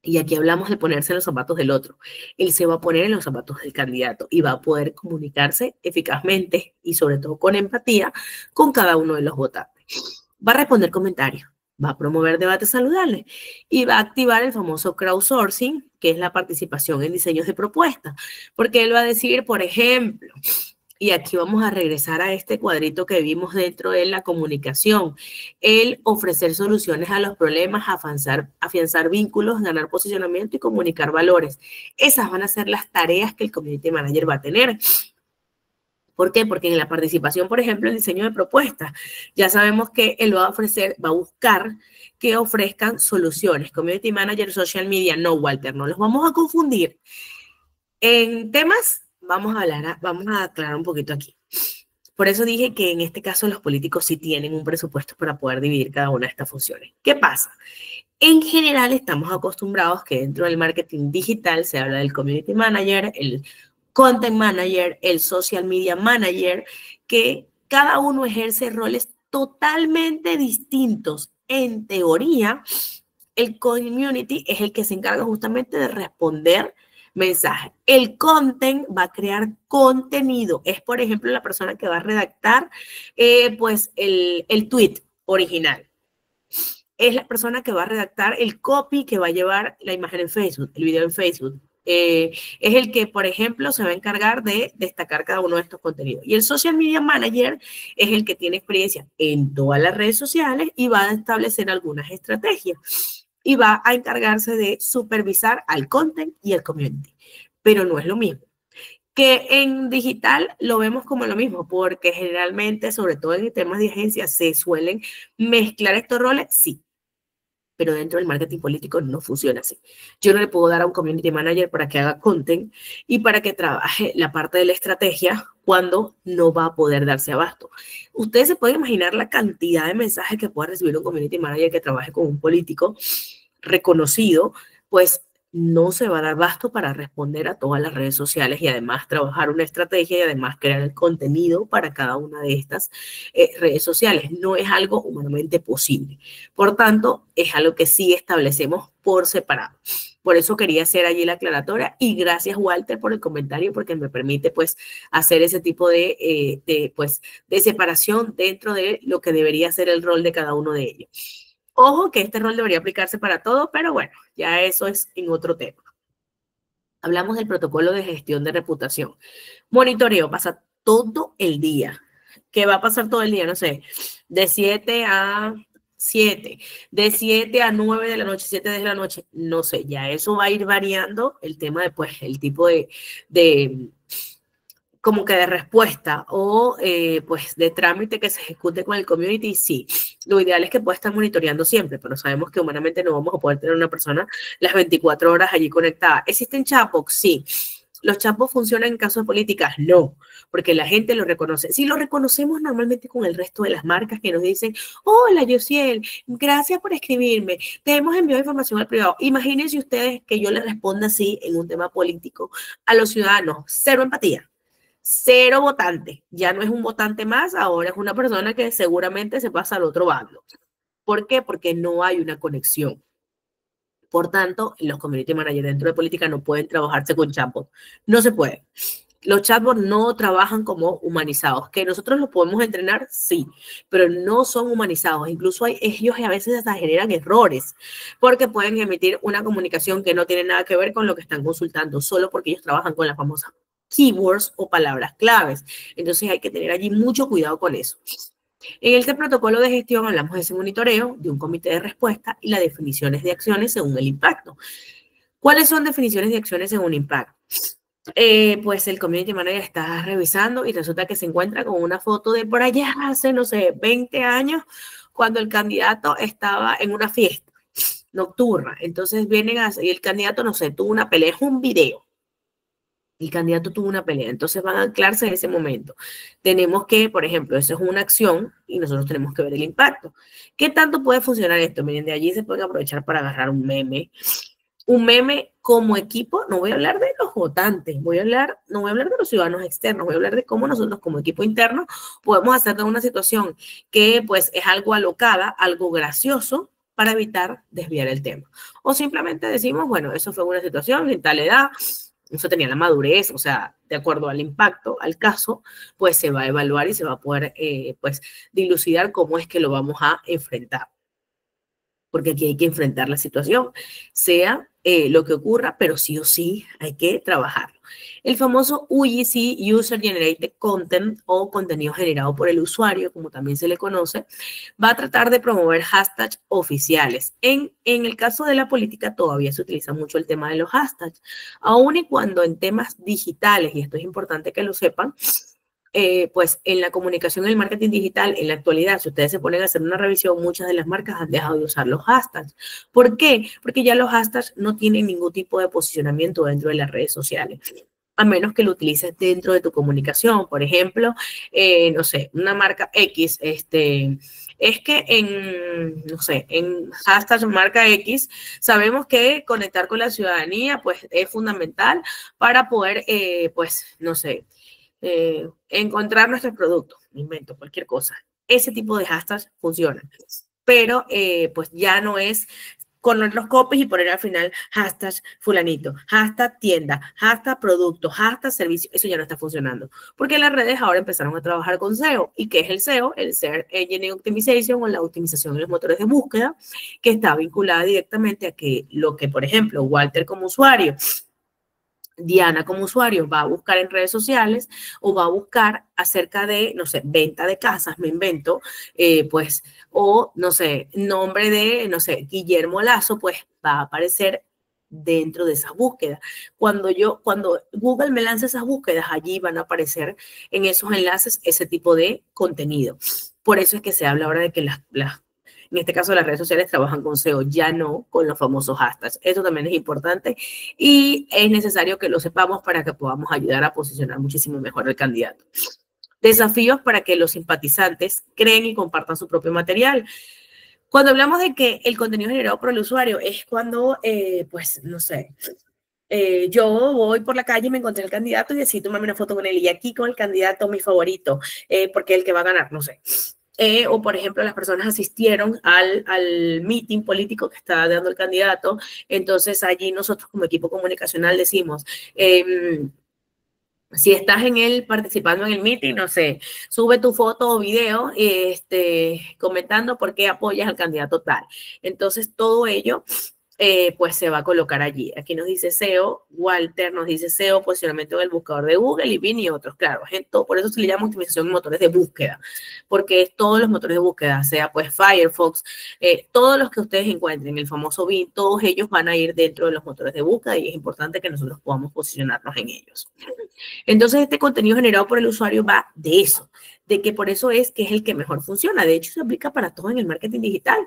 Y aquí hablamos de ponerse en los zapatos del otro. Él se va a poner en los zapatos del candidato y va a poder comunicarse eficazmente y sobre todo con empatía con cada uno de los votantes. Va a responder comentarios, va a promover debates saludables y va a activar el famoso crowdsourcing, que es la participación en diseños de propuestas, porque él va a decir, por ejemplo, y aquí vamos a regresar a este cuadrito que vimos dentro de la comunicación, el ofrecer soluciones a los problemas, afianzar vínculos, ganar posicionamiento y comunicar valores. Esas van a ser las tareas que el community manager va a tener. ¿Por qué? Porque en la participación, por ejemplo, el diseño de propuestas, ya sabemos que él va a ofrecer, va a buscar que ofrezcan soluciones. Community Manager, Social Media, no, Walter, no los vamos a confundir. En temas, vamos a aclarar un poquito aquí. Por eso dije que en este caso los políticos sí tienen un presupuesto para poder dividir cada una de estas funciones. ¿Qué pasa? En general estamos acostumbrados que dentro del marketing digital se habla del community manager, el content manager, el social media manager, que cada uno ejerce roles totalmente distintos. En teoría, el community es el que se encarga justamente de responder mensajes. El content va a crear contenido. Es, por ejemplo, la persona que va a redactar pues el tweet original. Es la persona que va a redactar el copy que va a llevar la imagen en Facebook, el video en Facebook. Es el que, por ejemplo, se va a encargar de destacar cada uno de estos contenidos. Y el Social Media Manager es el que tiene experiencia en todas las redes sociales y va a establecer algunas estrategias. Y va a encargarse de supervisar al content y al community. Pero no es lo mismo. Que en digital lo vemos como lo mismo, porque generalmente, sobre todo en temas de agencias, se suelen mezclar estos roles, sí, pero dentro del marketing político no funciona así. Yo no le puedo dar a un community manager para que haga content y para que trabaje la parte de la estrategia cuando no va a poder darse abasto. Ustedes se pueden imaginar la cantidad de mensajes que pueda recibir un community manager que trabaje con un político reconocido, pues no se va a dar abasto para responder a todas las redes sociales y además trabajar una estrategia y además crear el contenido para cada una de estas redes sociales. No es algo humanamente posible. Por tanto, es algo que sí establecemos por separado. Por eso quería hacer allí la aclaratoria y gracias, Walter, por el comentario porque me permite pues hacer ese tipo de separación dentro de lo que debería ser el rol de cada uno de ellos. Ojo que este rol debería aplicarse para todo, pero bueno, ya eso es en otro tema. Hablamos del protocolo de gestión de reputación. Monitoreo pasa todo el día. ¿Qué va a pasar todo el día? No sé, de 7 a 7, de 7 a 9 de la noche, 7 de la noche, no sé, ya eso va a ir variando el tema de, pues, el tipo de como que de respuesta o pues de trámite que se ejecute con el community, sí. Lo ideal es que pueda estar monitoreando siempre, pero sabemos que humanamente no vamos a poder tener una persona las 24 horas allí conectada. ¿Existen chatbots? Sí. ¿Los chatbots funcionan en casos de políticas? No, porque la gente lo reconoce. Sí, lo reconocemos normalmente con el resto de las marcas que nos dicen, hola, Yosiel, gracias por escribirme, te hemos enviado información al privado. Imagínense ustedes que yo les responda así en un tema político a los ciudadanos, cero empatía. Cero votante, ya no es un votante más, ahora es una persona que seguramente se pasa al otro bando. ¿Por qué? Porque no hay una conexión. Por tanto, los community managers dentro de política no pueden trabajarse con chatbots. No se puede. Los chatbots no trabajan como humanizados. ¿Que nosotros los podemos entrenar? Sí, pero no son humanizados. Incluso ellos a veces hasta generan errores porque pueden emitir una comunicación que no tiene nada que ver con lo que están consultando, solo porque ellos trabajan con las famosas keywords o palabras claves. Entonces hay que tener allí mucho cuidado con eso. En este protocolo de gestión hablamos de ese monitoreo, de un comité de respuesta y las definiciones de acciones según el impacto. ¿Cuáles son definiciones de acciones según impacto? Pues el community manager está revisando y resulta que se encuentra con una foto de por allá hace, no sé, 20 años, cuando el candidato estaba en una fiesta nocturna. Entonces vienen y el candidato, no sé, tuvo una pelea, es un video. El candidato tuvo una pelea, entonces van a anclarse en ese momento. Tenemos que, por ejemplo, eso es una acción y nosotros tenemos que ver el impacto. ¿Qué tanto puede funcionar esto? Miren, de allí se puede aprovechar para agarrar un meme. Un meme como equipo, no voy a hablar de los votantes, no voy a hablar de los ciudadanos externos, voy a hablar de cómo nosotros como equipo interno podemos hacer de una situación que pues es algo alocada, algo gracioso, para evitar desviar el tema. O simplemente decimos, bueno, eso fue una situación en tal edad, eso tenía la madurez, o sea, de acuerdo al impacto, al caso, pues se va a evaluar y se va a poder, pues, dilucidar cómo es que lo vamos a enfrentar. Porque aquí hay que enfrentar la situación, sea lo que ocurra, pero sí o sí hay que trabajarlo. El famoso UGC, User Generated Content, o contenido generado por el usuario, como también se le conoce, va a tratar de promover hashtags oficiales. En el caso de la política todavía se utiliza mucho el tema de los hashtags, aun y cuando en temas digitales, y esto es importante que lo sepan, pues en la comunicación y el marketing digital, en la actualidad, si ustedes se ponen a hacer una revisión, muchas de las marcas han dejado de usar los hashtags. ¿Por qué? Porque ya los hashtags no tienen ningún tipo de posicionamiento dentro de las redes sociales, a menos que lo utilices dentro de tu comunicación. Por ejemplo, no sé, una marca X, es que no sé, en hashtag marca X, sabemos que conectar con la ciudadanía, pues, es fundamental para poder, pues, no sé, encontrar nuestros productos, invento cualquier cosa. Ese tipo de hashtags funcionan, pero pues ya no es con los copies y poner al final hashtag fulanito, hashtag tienda, hashtag producto, hashtag servicio. Eso ya no está funcionando, porque las redes ahora empezaron a trabajar con SEO. ¿Y qué es el SEO? El Search Engine Optimization, o la optimización de los motores de búsqueda, que está vinculada directamente a que lo que, por ejemplo, Walter como usuario, Diana como usuario va a buscar en redes sociales o va a buscar acerca de, no sé, venta de casas, me invento, pues, o, no sé, nombre de, no sé, Guillermo Lazo, pues va a aparecer dentro de esas búsquedas. Cuando Google me lanza esas búsquedas, allí van a aparecer en esos enlaces ese tipo de contenido. Por eso es que se habla ahora de que en este caso las redes sociales trabajan con SEO, ya no con los famosos hashtags. Eso también es importante y es necesario que lo sepamos para que podamos ayudar a posicionar muchísimo mejor al candidato. Desafíos para que los simpatizantes creen y compartan su propio material. Cuando hablamos de que el contenido generado por el usuario es cuando, pues, no sé, yo voy por la calle y me encontré el candidato y decidí tomarme una foto con él y aquí con el candidato mi favorito, porque es el que va a ganar, no sé. O, por ejemplo, las personas asistieron al meeting político que estaba dando el candidato, entonces allí nosotros como equipo comunicacional decimos, si estás participando en el meeting, no sé, sube tu foto o video comentando por qué apoyas al candidato tal. Entonces, todo ello pues se va a colocar allí. Aquí nos dice SEO, Walter nos dice SEO, posicionamiento del buscador de Google y Bing y otros. Claro, por eso se le llama optimización en motores de búsqueda, porque es todos los motores de búsqueda, sea pues Firefox, todos los que ustedes encuentren, el famoso Bing, todos ellos van a ir dentro de los motores de búsqueda y es importante que nosotros podamos posicionarnos en ellos. Entonces, este contenido generado por el usuario va de eso, de que por eso es que es el que mejor funciona. De hecho, se aplica para todo en el marketing digital.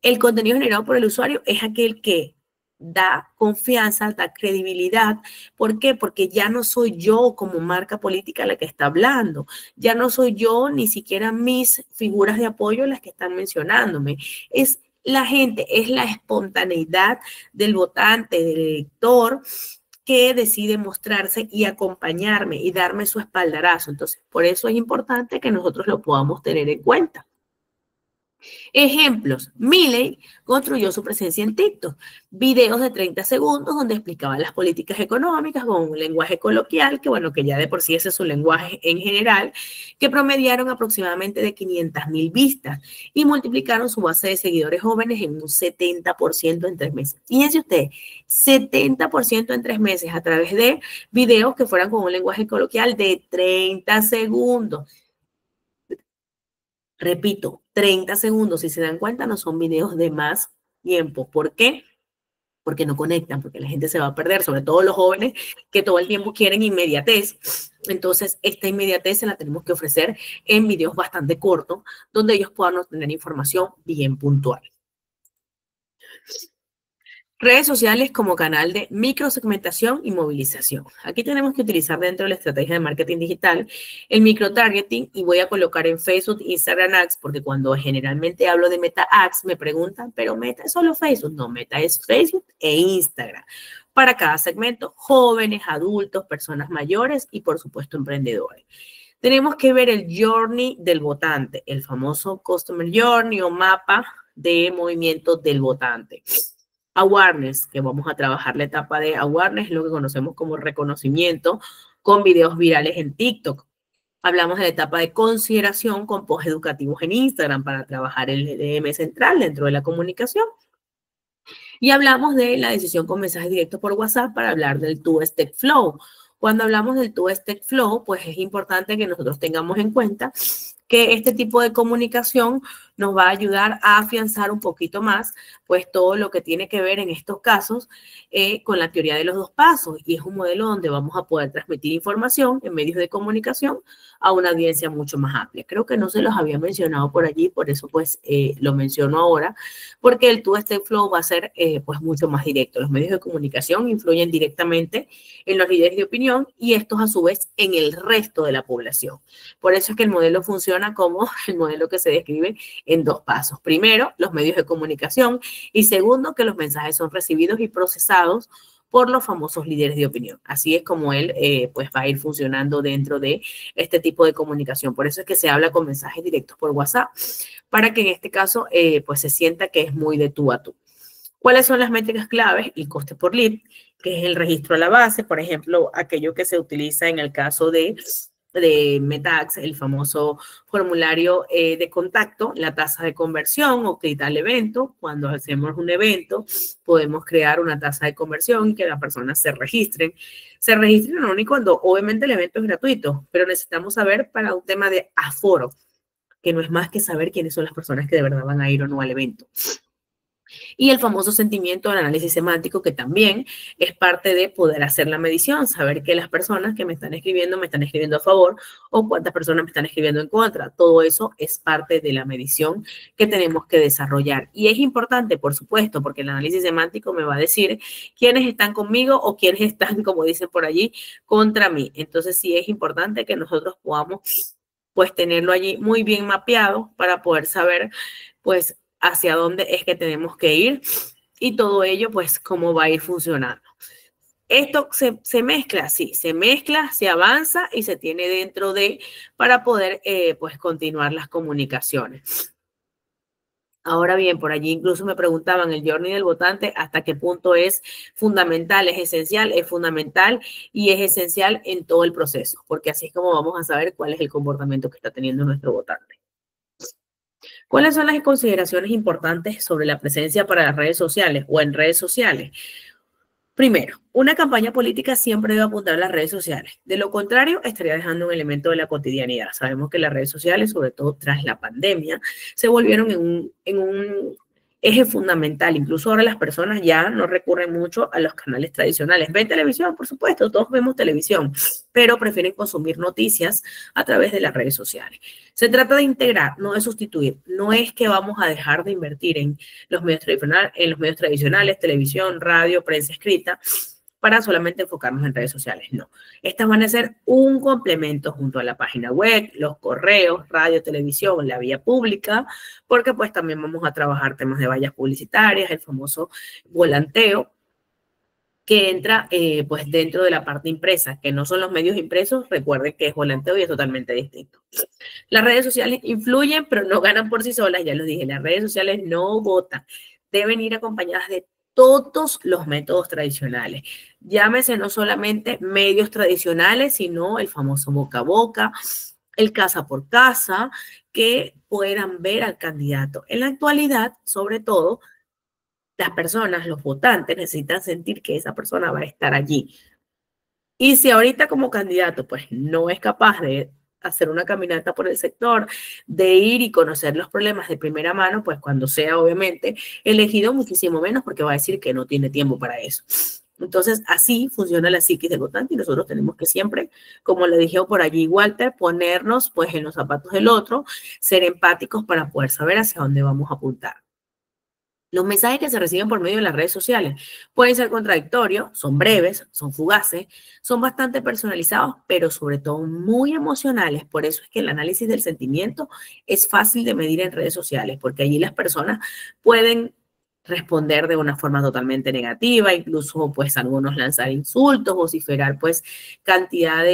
El contenido generado por el usuario es aquel que da confianza, da credibilidad. ¿Por qué? Porque ya no soy yo como marca política la que está hablando, ya no soy yo ni siquiera mis figuras de apoyo las que están mencionándome. Es la gente, es la espontaneidad del votante, del elector, que decide mostrarse y acompañarme y darme su espaldarazo. Entonces, por eso es importante que nosotros lo podamos tener en cuenta. Ejemplos, Milei construyó su presencia en TikTok, videos de 30 segundos donde explicaba las políticas económicas con un lenguaje coloquial, que bueno, que ya de por sí ese es su lenguaje en general, que promediaron aproximadamente de 500,000 vistas y multiplicaron su base de seguidores jóvenes en un 70% en 3 meses. Fíjense ustedes, 70% en 3 meses a través de videos que fueran con un lenguaje coloquial de 30 segundos. Repito, 30 segundos, si se dan cuenta, no son videos de más tiempo. ¿Por qué? Porque no conectan, porque la gente se va a perder, sobre todo los jóvenes que todo el tiempo quieren inmediatez. Entonces, esta inmediatez se la tenemos que ofrecer en videos bastante cortos, donde ellos puedan obtener información bien puntual. Redes sociales como canal de microsegmentación y movilización. Aquí tenemos que utilizar dentro de la estrategia de marketing digital el microtargeting y voy a colocar en Facebook, Instagram Ads, porque cuando generalmente hablo de Meta Ads me preguntan, pero Meta es solo Facebook. No, Meta es Facebook e Instagram. Para cada segmento, jóvenes, adultos, personas mayores y por supuesto emprendedores. Tenemos que ver el journey del votante, el famoso Customer Journey o mapa de movimiento del votante. Awareness, que vamos a trabajar la etapa de awareness, lo que conocemos como reconocimiento, con videos virales en TikTok. Hablamos de la etapa de consideración con post educativos en Instagram para trabajar el EDM central dentro de la comunicación. Y hablamos de la decisión con mensajes directos por WhatsApp para hablar del two-step flow. Cuando hablamos del two-step flow, pues es importante que nosotros tengamos en cuenta que este tipo de comunicación nos va a ayudar a afianzar un poquito más, pues todo lo que tiene que ver en estos casos con la teoría de los 2 pasos. Y es un modelo donde vamos a poder transmitir información en medios de comunicación a una audiencia mucho más amplia. Creo que no se los había mencionado por allí, por eso pues lo menciono ahora, porque el two-step flow va a ser pues mucho más directo. Los medios de comunicación influyen directamente en los líderes de opinión y estos a su vez en el resto de la población. Por eso es que el modelo funciona como el modelo que se describe en 2 pasos. Primero, los medios de comunicación y segundo, que los mensajes son recibidos y procesados por los famosos líderes de opinión. Así es como él pues va a ir funcionando dentro de este tipo de comunicación. Por eso es que se habla con mensajes directos por WhatsApp, para que en este caso pues se sienta que es muy de tú a tú. ¿Cuáles son las métricas claves? El coste por lead, que es el registro a la base, por ejemplo, aquello que se utiliza en el caso de MetaAds, el famoso formulario de contacto, la tasa de conversión o clic al evento. Cuando hacemos un evento, podemos crear una tasa de conversión y que las personas se registren. Se registren no ni cuando, obviamente el evento es gratuito, pero necesitamos saber para un tema de aforo, que no es más que saber quiénes son las personas que de verdad van a ir o no al evento. Y el famoso sentimiento del análisis semántico, que también es parte de poder hacer la medición, saber que las personas que me están escribiendo a favor o cuántas personas me están escribiendo en contra. Todo eso es parte de la medición que tenemos que desarrollar. Y es importante, por supuesto, porque el análisis semántico me va a decir quiénes están conmigo o quiénes están, como dicen por allí, contra mí. Entonces sí es importante que nosotros podamos pues tenerlo allí muy bien mapeado para poder saber pues hacia dónde es que tenemos que ir y todo ello, pues, cómo va a ir funcionando. Esto se mezcla, sí, se mezcla, se avanza y se tiene dentro de para poder, pues, continuar las comunicaciones. Ahora bien, por allí incluso me preguntaban el journey del votante, hasta qué punto es fundamental, es fundamental y es esencial en todo el proceso, porque así es como vamos a saber cuál es el comportamiento que está teniendo nuestro votante. ¿Cuáles son las consideraciones importantes sobre la presencia para las redes sociales o en redes sociales? Primero, una campaña política siempre debe apuntar a las redes sociales. De lo contrario, estaría dejando un elemento de la cotidianidad. Sabemos que las redes sociales, sobre todo tras la pandemia, se volvieron en un eje fundamental. Incluso ahora las personas ya no recurren mucho a los canales tradicionales. Ven televisión, por supuesto, todos vemos televisión, pero prefieren consumir noticias a través de las redes sociales. Se trata de integrar, no de sustituir. No es que vamos a dejar de invertir en los medios tradicionales, televisión, radio, prensa escrita, para solamente enfocarnos en redes sociales. No, estas van a ser un complemento junto a la página web, los correos, radio, televisión, la vía pública, porque pues también vamos a trabajar temas de vallas publicitarias, el famoso volanteo, que entra pues dentro de la parte impresa, que no son los medios impresos. Recuerden que es volanteo y es totalmente distinto. Las redes sociales influyen, pero no ganan por sí solas, ya lo dije, las redes sociales no votan, deben ir acompañadas de todos los métodos tradicionales. Llámese no solamente medios tradicionales, sino el famoso boca a boca, el casa por casa, que puedan ver al candidato. En la actualidad, sobre todo, las personas, los votantes, necesitan sentir que esa persona va a estar allí. Y si ahorita como candidato, pues no es capaz de hacer una caminata por el sector, de ir y conocer los problemas de primera mano, pues cuando sea obviamente elegido muchísimo menos, porque va a decir que no tiene tiempo para eso. Entonces, así funciona la psiquis del votante y nosotros tenemos que siempre, como le dije por allí Walter, ponernos pues en los zapatos del otro, ser empáticos para poder saber hacia dónde vamos a apuntar. Los mensajes que se reciben por medio de las redes sociales pueden ser contradictorios, son breves, son fugaces, son bastante personalizados, pero sobre todo muy emocionales. Por eso es que el análisis del sentimiento es fácil de medir en redes sociales, porque allí las personas pueden responder de una forma totalmente negativa, incluso pues algunos lanzar insultos, vociferar pues cantidad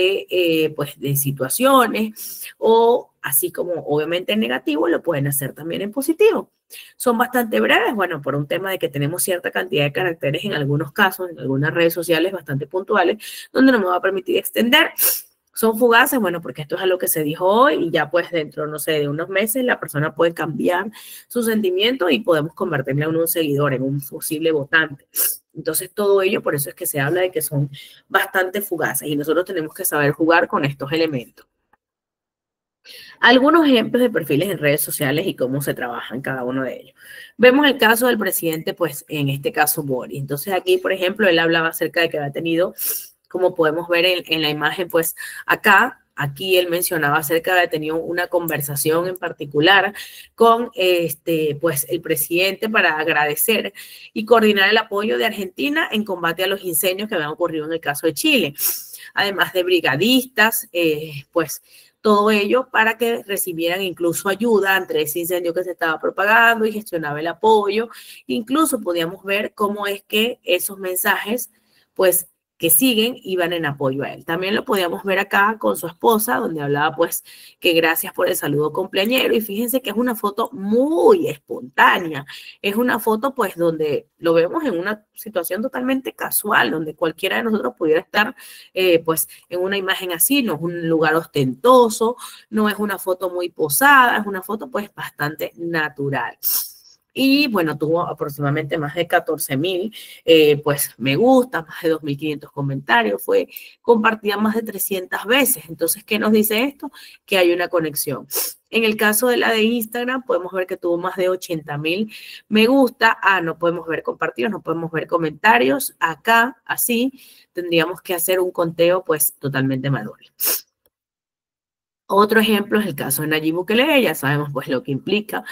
pues, de situaciones, o así como obviamente en negativo, lo pueden hacer también en positivo. Son bastante breves, bueno, por un tema de que tenemos cierta cantidad de caracteres en algunos casos, en algunas redes sociales bastante puntuales, donde no me va a permitir extender. Son fugaces, bueno, porque esto es algo que se dijo hoy y ya pues dentro, no sé, de unos meses la persona puede cambiar su sentimiento y podemos convertirle en un seguidor, en un posible votante. Entonces todo ello, por eso es que se habla de que son bastante fugaces y nosotros tenemos que saber jugar con estos elementos. Algunos ejemplos de perfiles en redes sociales y cómo se trabaja en cada uno de ellos. Vemos el caso del presidente, pues en este caso Boris. Entonces aquí, por ejemplo, él hablaba acerca de que había tenido, como podemos ver en la imagen, pues aquí él mencionaba acerca de haber tenido una conversación en particular con pues el presidente para agradecer y coordinar el apoyo de Argentina en combate a los incendios que habían ocurrido en el caso de Chile. Además de brigadistas, pues todo ello para que recibieran incluso ayuda ante ese incendio que se estaba propagando y gestionaba el apoyo. Incluso podíamos ver cómo es que esos mensajes, pues, que siguen, iban en apoyo a él. También lo podíamos ver acá con su esposa, donde hablaba, pues, que gracias por el saludo cumpleañero. Y fíjense que es una foto muy espontánea. Es una foto, pues, donde lo vemos en una situación totalmente casual, donde cualquiera de nosotros pudiera estar, pues, en una imagen así. No es un lugar ostentoso, no es una foto muy posada, es una foto, pues, bastante natural. Y bueno, tuvo aproximadamente más de 14,000 pues, me gusta, más de 2,500 comentarios, fue compartida más de 300 veces. Entonces, ¿qué nos dice esto? Que hay una conexión. En el caso de la de Instagram, podemos ver que tuvo más de 80,000 me gusta. No podemos ver compartidos, no podemos ver comentarios. Acá, así, tendríamos que hacer un conteo, pues, totalmente manual. Otro ejemplo es el caso de Nayib Bukele, ya sabemos pues lo que implica.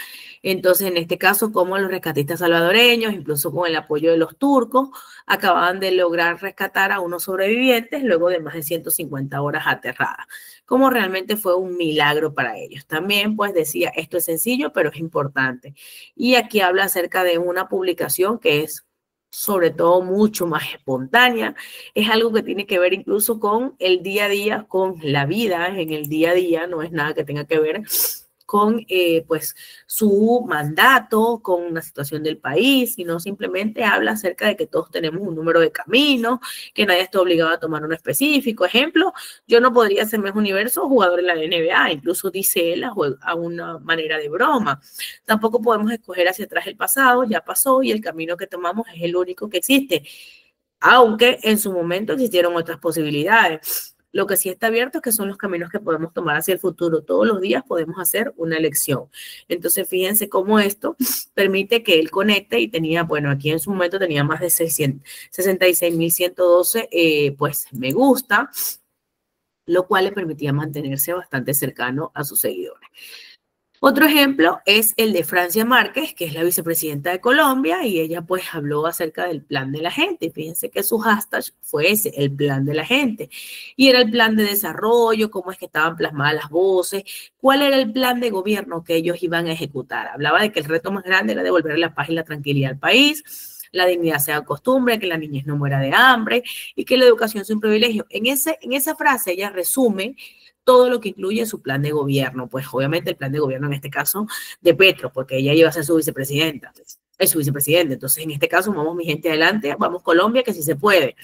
Entonces, en este caso, como los rescatistas salvadoreños, incluso con el apoyo de los turcos, acababan de lograr rescatar a unos sobrevivientes luego de más de 150 horas aterradas, como realmente fue un milagro para ellos. También pues decía, esto es sencillo, pero es importante. Y aquí habla acerca de una publicación que es sobre todo mucho más espontánea, es algo que tiene que ver incluso con el día a día, con la vida en el día a día, no es nada que tenga que ver con pues su mandato, con una situación del país, sino simplemente habla acerca de que todos tenemos un número de caminos, que nadie está obligado a tomar uno específico. Ejemplo, yo no podría ser Miss Universo jugador en la NBA, incluso dice él a una manera de broma. Tampoco podemos escoger hacia atrás el pasado, ya pasó y el camino que tomamos es el único que existe, aunque en su momento existieron otras posibilidades. Lo que sí está abierto es que son los caminos que podemos tomar hacia el futuro. Todos los días podemos hacer una elección. Entonces, fíjense cómo esto permite que él conecte y tenía, bueno, aquí en su momento tenía más de 66.112, pues, me gusta, lo cual le permitía mantenerse bastante cercano a sus seguidores. Otro ejemplo es el de Francia Márquez, que es la vicepresidenta de Colombia, y ella pues habló acerca del plan de la gente. Fíjense que su hashtag fue ese, el plan de la gente. Y era el plan de desarrollo, cómo es que estaban plasmadas las voces, cuál era el plan de gobierno que ellos iban a ejecutar. Hablaba de que el reto más grande era devolver la paz y la tranquilidad al país, la dignidad sea costumbre, que la niñez no muera de hambre y que la educación sea un privilegio. En esa frase ella resume todo lo que incluye su plan de gobierno, pues obviamente el plan de gobierno en este caso de Petro, porque ella iba a ser su vicepresidenta, es su vicepresidente. Entonces, en este caso, vamos mi gente adelante, vamos Colombia, que sí se puede.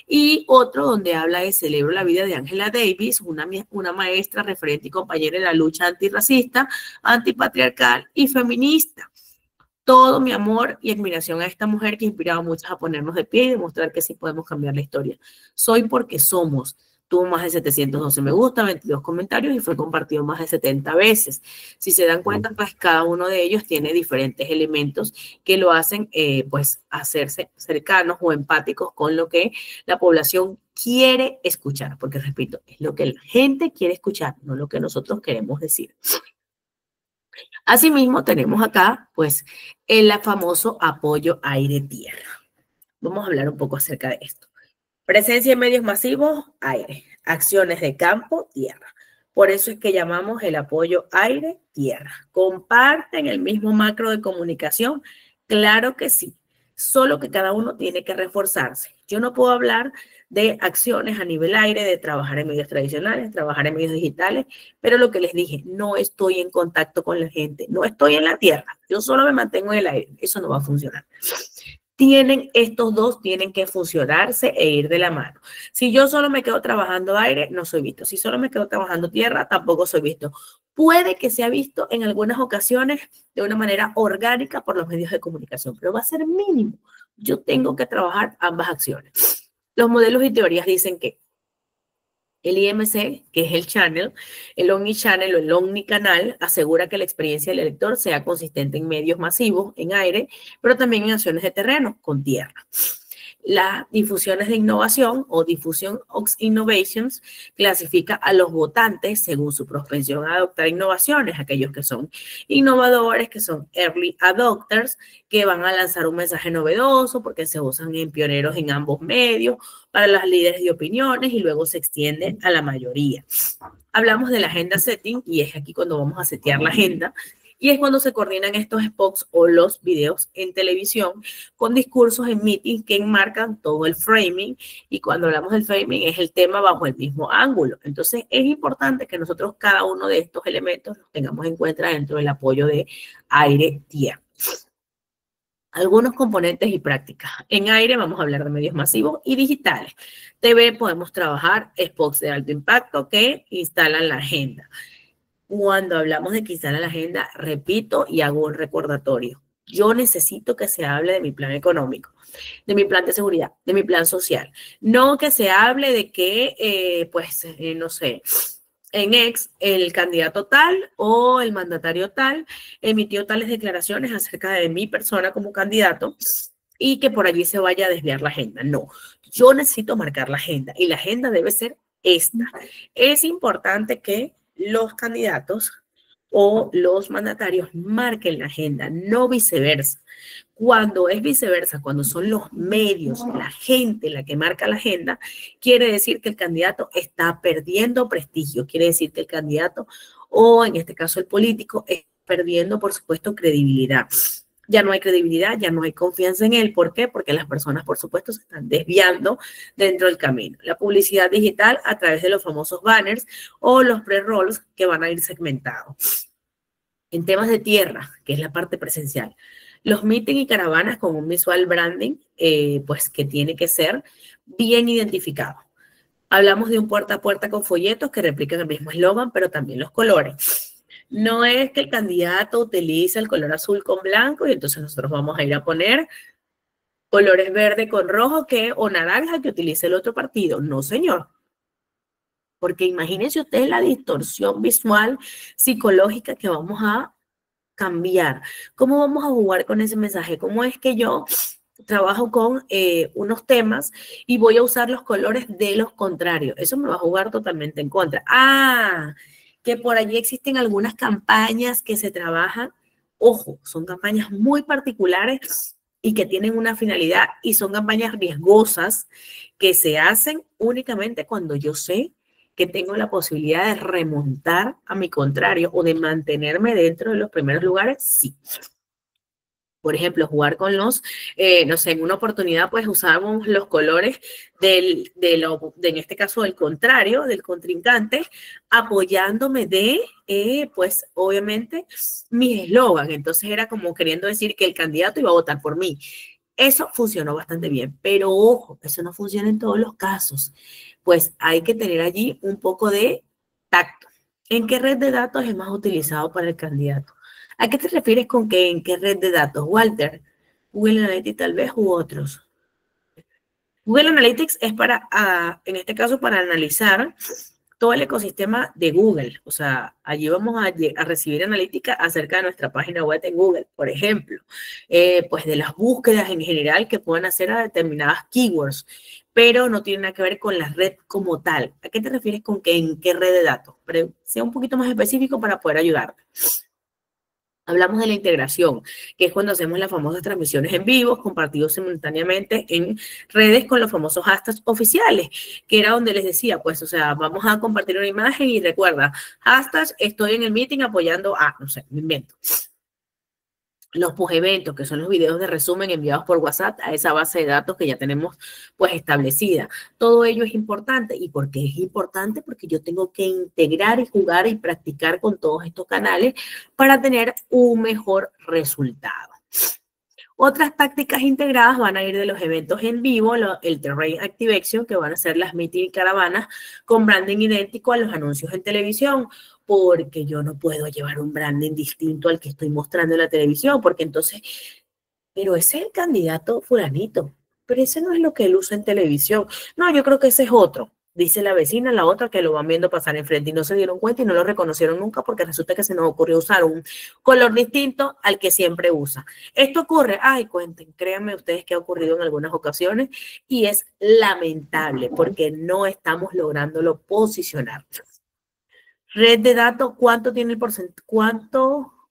Y otro donde habla de celebro la vida de Angela Davis, una maestra referente y compañera en la lucha antirracista, antipatriarcal y feminista. Todo mi amor y admiración a esta mujer que ha inspirado a muchos a ponernos de pie y demostrar que sí podemos cambiar la historia. Soy porque somos. Tuvo más de 712 me gusta, 22 comentarios y fue compartido más de 70 veces. Si se dan cuenta, pues cada uno de ellos tiene diferentes elementos que lo hacen, pues, hacerse cercanos o empáticos con lo que la población quiere escuchar. Porque, repito, es lo que la gente quiere escuchar, no lo que nosotros queremos decir. Asimismo, tenemos acá, pues, el famoso apoyo aire-tierra. Vamos a hablar un poco acerca de esto. Presencia en medios masivos, aire. Acciones de campo, tierra. Por eso es que llamamos el apoyo aire-tierra. ¿Comparten el mismo macro de comunicación? Claro que sí. Solo que cada uno tiene que reforzarse. Yo no puedo hablar de acciones a nivel aire, de trabajar en medios tradicionales, trabajar en medios digitales, pero lo que les dije, no estoy en contacto con la gente, no estoy en la tierra, yo solo me mantengo en el aire, eso no va a funcionar. Estos dos tienen que fusionarse e ir de la mano. Si yo solo me quedo trabajando aire, no soy visto. Si solo me quedo trabajando tierra, tampoco soy visto. Puede que sea visto en algunas ocasiones de una manera orgánica por los medios de comunicación, pero va a ser mínimo. Yo tengo que trabajar ambas acciones. Los modelos y teorías dicen que el IMC, que es el channel, el omnichannel o el omnicanal, asegura que la experiencia del lector sea consistente en medios masivos, en aire, pero también en acciones de terreno, con tierra. Las difusiones de innovación o Diffusion of Innovations clasifica a los votantes según su propensión a adoptar innovaciones, aquellos que son innovadores, que son early adopters, que van a lanzar un mensaje novedoso porque se usan en pioneros en ambos medios, para las líderes de opiniones y luego se extiende a la mayoría. Hablamos de la agenda setting y es aquí cuando vamos a setear la agenda. Y es cuando se coordinan estos spots o los videos en televisión con discursos en meetings que enmarcan todo el framing. Y cuando hablamos del framing es el tema bajo el mismo ángulo. Entonces es importante que nosotros cada uno de estos elementos los tengamos en cuenta dentro del apoyo de aire-tierra. Algunos componentes y prácticas. En aire vamos a hablar de medios masivos y digitales. TV podemos trabajar spots de alto impacto que instalan la agenda. Cuando hablamos de que instalan la agenda, repito y hago un recordatorio. Yo necesito que se hable de mi plan económico, de mi plan de seguridad, de mi plan social. No que se hable de que, no sé, en ex, el candidato tal o el mandatario tal emitió tales declaraciones acerca de mi persona como candidato y que por allí se vaya a desviar la agenda. No, yo necesito marcar la agenda y la agenda debe ser esta. Es importante que los candidatos o los mandatarios marquen la agenda, no viceversa. Cuando es viceversa, cuando son los medios, la gente la que marca la agenda, quiere decir que el candidato está perdiendo prestigio, quiere decir que el candidato, o en este caso el político, está perdiendo, por supuesto, credibilidad. Ya no hay credibilidad, ya no hay confianza en él. ¿Por qué? Porque las personas, por supuesto, se están desviando dentro del camino. La publicidad digital a través de los famosos banners o los pre-rolls que van a ir segmentados. En temas de tierra, que es la parte presencial, los meeting y caravanas con un visual branding, pues que tiene que ser bien identificado. Hablamos de un puerta a puerta con folletos que replican el mismo eslogan, pero también los colores. No es que el candidato utilice el color azul con blanco y entonces nosotros vamos a ir a poner colores verde con rojo o naranja que utilice el otro partido. No, señor. Porque imagínense ustedes la distorsión visual psicológica que vamos a cambiar. ¿Cómo vamos a jugar con ese mensaje? ¿Cómo es que yo trabajo con unos temas y voy a usar los colores de los contrarios? Eso me va a jugar totalmente en contra. Ah, que por allí existen algunas campañas que se trabajan. Ojo, son campañas muy particulares y que tienen una finalidad y son campañas riesgosas que se hacen únicamente cuando yo sé que tengo la posibilidad de remontar a mi contrario o de mantenerme dentro de los primeros lugares, sí. Por ejemplo, jugar con los, no sé, en una oportunidad pues usábamos los colores en este caso del contrario, del contrincante, apoyándome pues obviamente, mi eslogan. Entonces era como queriendo decir que el candidato iba a votar por mí. Eso funcionó bastante bien, pero ojo, eso no funciona en todos los casos. Pues hay que tener allí un poco de tacto. ¿En qué red de datos es más utilizado para el candidato? ¿A qué te refieres con que en qué red de datos, Walter? Google Analytics tal vez u otros. Google Analytics es para, en este caso, para analizar todo el ecosistema de Google. O sea, allí vamos a recibir analítica acerca de nuestra página web en Google, por ejemplo, pues de las búsquedas en general que puedan hacer a determinadas keywords, pero no tiene nada que ver con la red como tal. ¿A qué te refieres con que en qué red de datos? Pero sea un poquito más específico para poder ayudarte. Hablamos de la integración, que es cuando hacemos las famosas transmisiones en vivo, compartidos simultáneamente en redes con los famosos hashtags oficiales, que era donde les decía, pues, o sea, vamos a compartir una imagen y recuerda, hashtag estoy en el meeting apoyando a, no sé, me invento. Los post-eventos, que son los videos de resumen enviados por WhatsApp a esa base de datos que ya tenemos pues establecida. Todo ello es importante. ¿Y por qué es importante? Porque yo tengo que integrar y jugar y practicar con todos estos canales para tener un mejor resultado. Otras tácticas integradas van a ir de los eventos en vivo, el Terrain Activation, que van a ser las meeting y caravanas con branding idéntico a los anuncios en televisión, porque yo no puedo llevar un branding distinto al que estoy mostrando en la televisión, porque entonces, pero ese es el candidato fulanito, pero ese no es lo que él usa en televisión. No, yo creo que ese es otro. Dice la vecina, la otra que lo van viendo pasar enfrente y no se dieron cuenta y no lo reconocieron nunca porque resulta que se nos ocurrió usar un color distinto al que siempre usa. Esto ocurre, ay, cuenten, créanme ustedes que ha ocurrido en algunas ocasiones y es lamentable porque no estamos lográndolo posicionar. Red de datos, ¿cuánto tiene el porcentaje?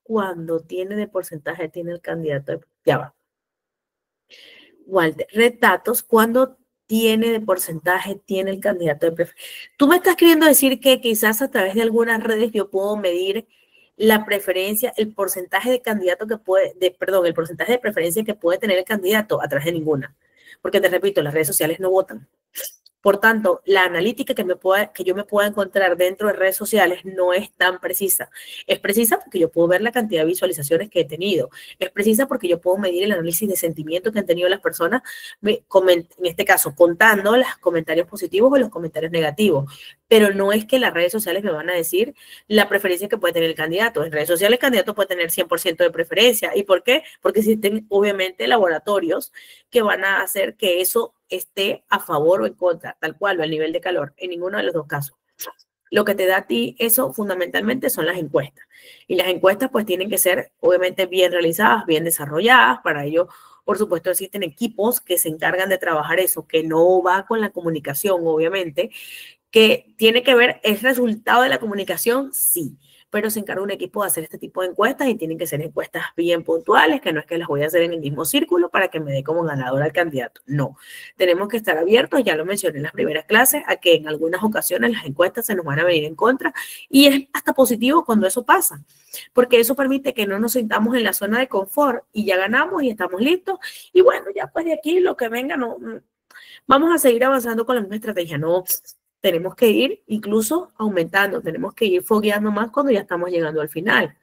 Cuando tiene de porcentaje tiene el candidato? Ya va. Walter, red datos, ¿cuándo tiene de porcentaje tiene el candidato de preferencia? Tú me estás queriendo decir que quizás a través de algunas redes yo puedo medir la preferencia, el porcentaje de candidato que puede, perdón, el porcentaje de preferencia que puede tener el candidato a través de ninguna. Porque te repito, las redes sociales no votan. Por tanto, la analítica que yo me pueda encontrar dentro de redes sociales no es tan precisa. Es precisa porque yo puedo ver la cantidad de visualizaciones que he tenido. Es precisa porque yo puedo medir el análisis de sentimientos que han tenido las personas, en este caso, contando los comentarios positivos o los comentarios negativos. Pero no es que las redes sociales me van a decir la preferencia que puede tener el candidato. En redes sociales el candidato puede tener 100% de preferencia. ¿Y por qué? Porque existen, obviamente, laboratorios que van a hacer que eso esté a favor o en contra, tal cual, o al nivel de calor, en ninguno de los dos casos. Lo que te da a ti eso fundamentalmente son las encuestas. Y las encuestas pues tienen que ser obviamente bien realizadas, bien desarrolladas. Para ello, por supuesto, existen equipos que se encargan de trabajar eso, que no va con la comunicación, obviamente, que tiene que ver, ¿es resultado de la comunicación? Sí, pero se encarga un equipo de hacer este tipo de encuestas y tienen que ser encuestas bien puntuales, que no es que las voy a hacer en el mismo círculo para que me dé como ganador al candidato. No, tenemos que estar abiertos, ya lo mencioné en las primeras clases, a que en algunas ocasiones las encuestas se nos van a venir en contra y es hasta positivo cuando eso pasa, porque eso permite que no nos sintamos en la zona de confort y ya ganamos y estamos listos y bueno, ya pues de aquí lo que venga, no, vamos a seguir avanzando con la misma estrategia, no. Tenemos que ir incluso aumentando, tenemos que ir fogueando más cuando ya estamos llegando al final.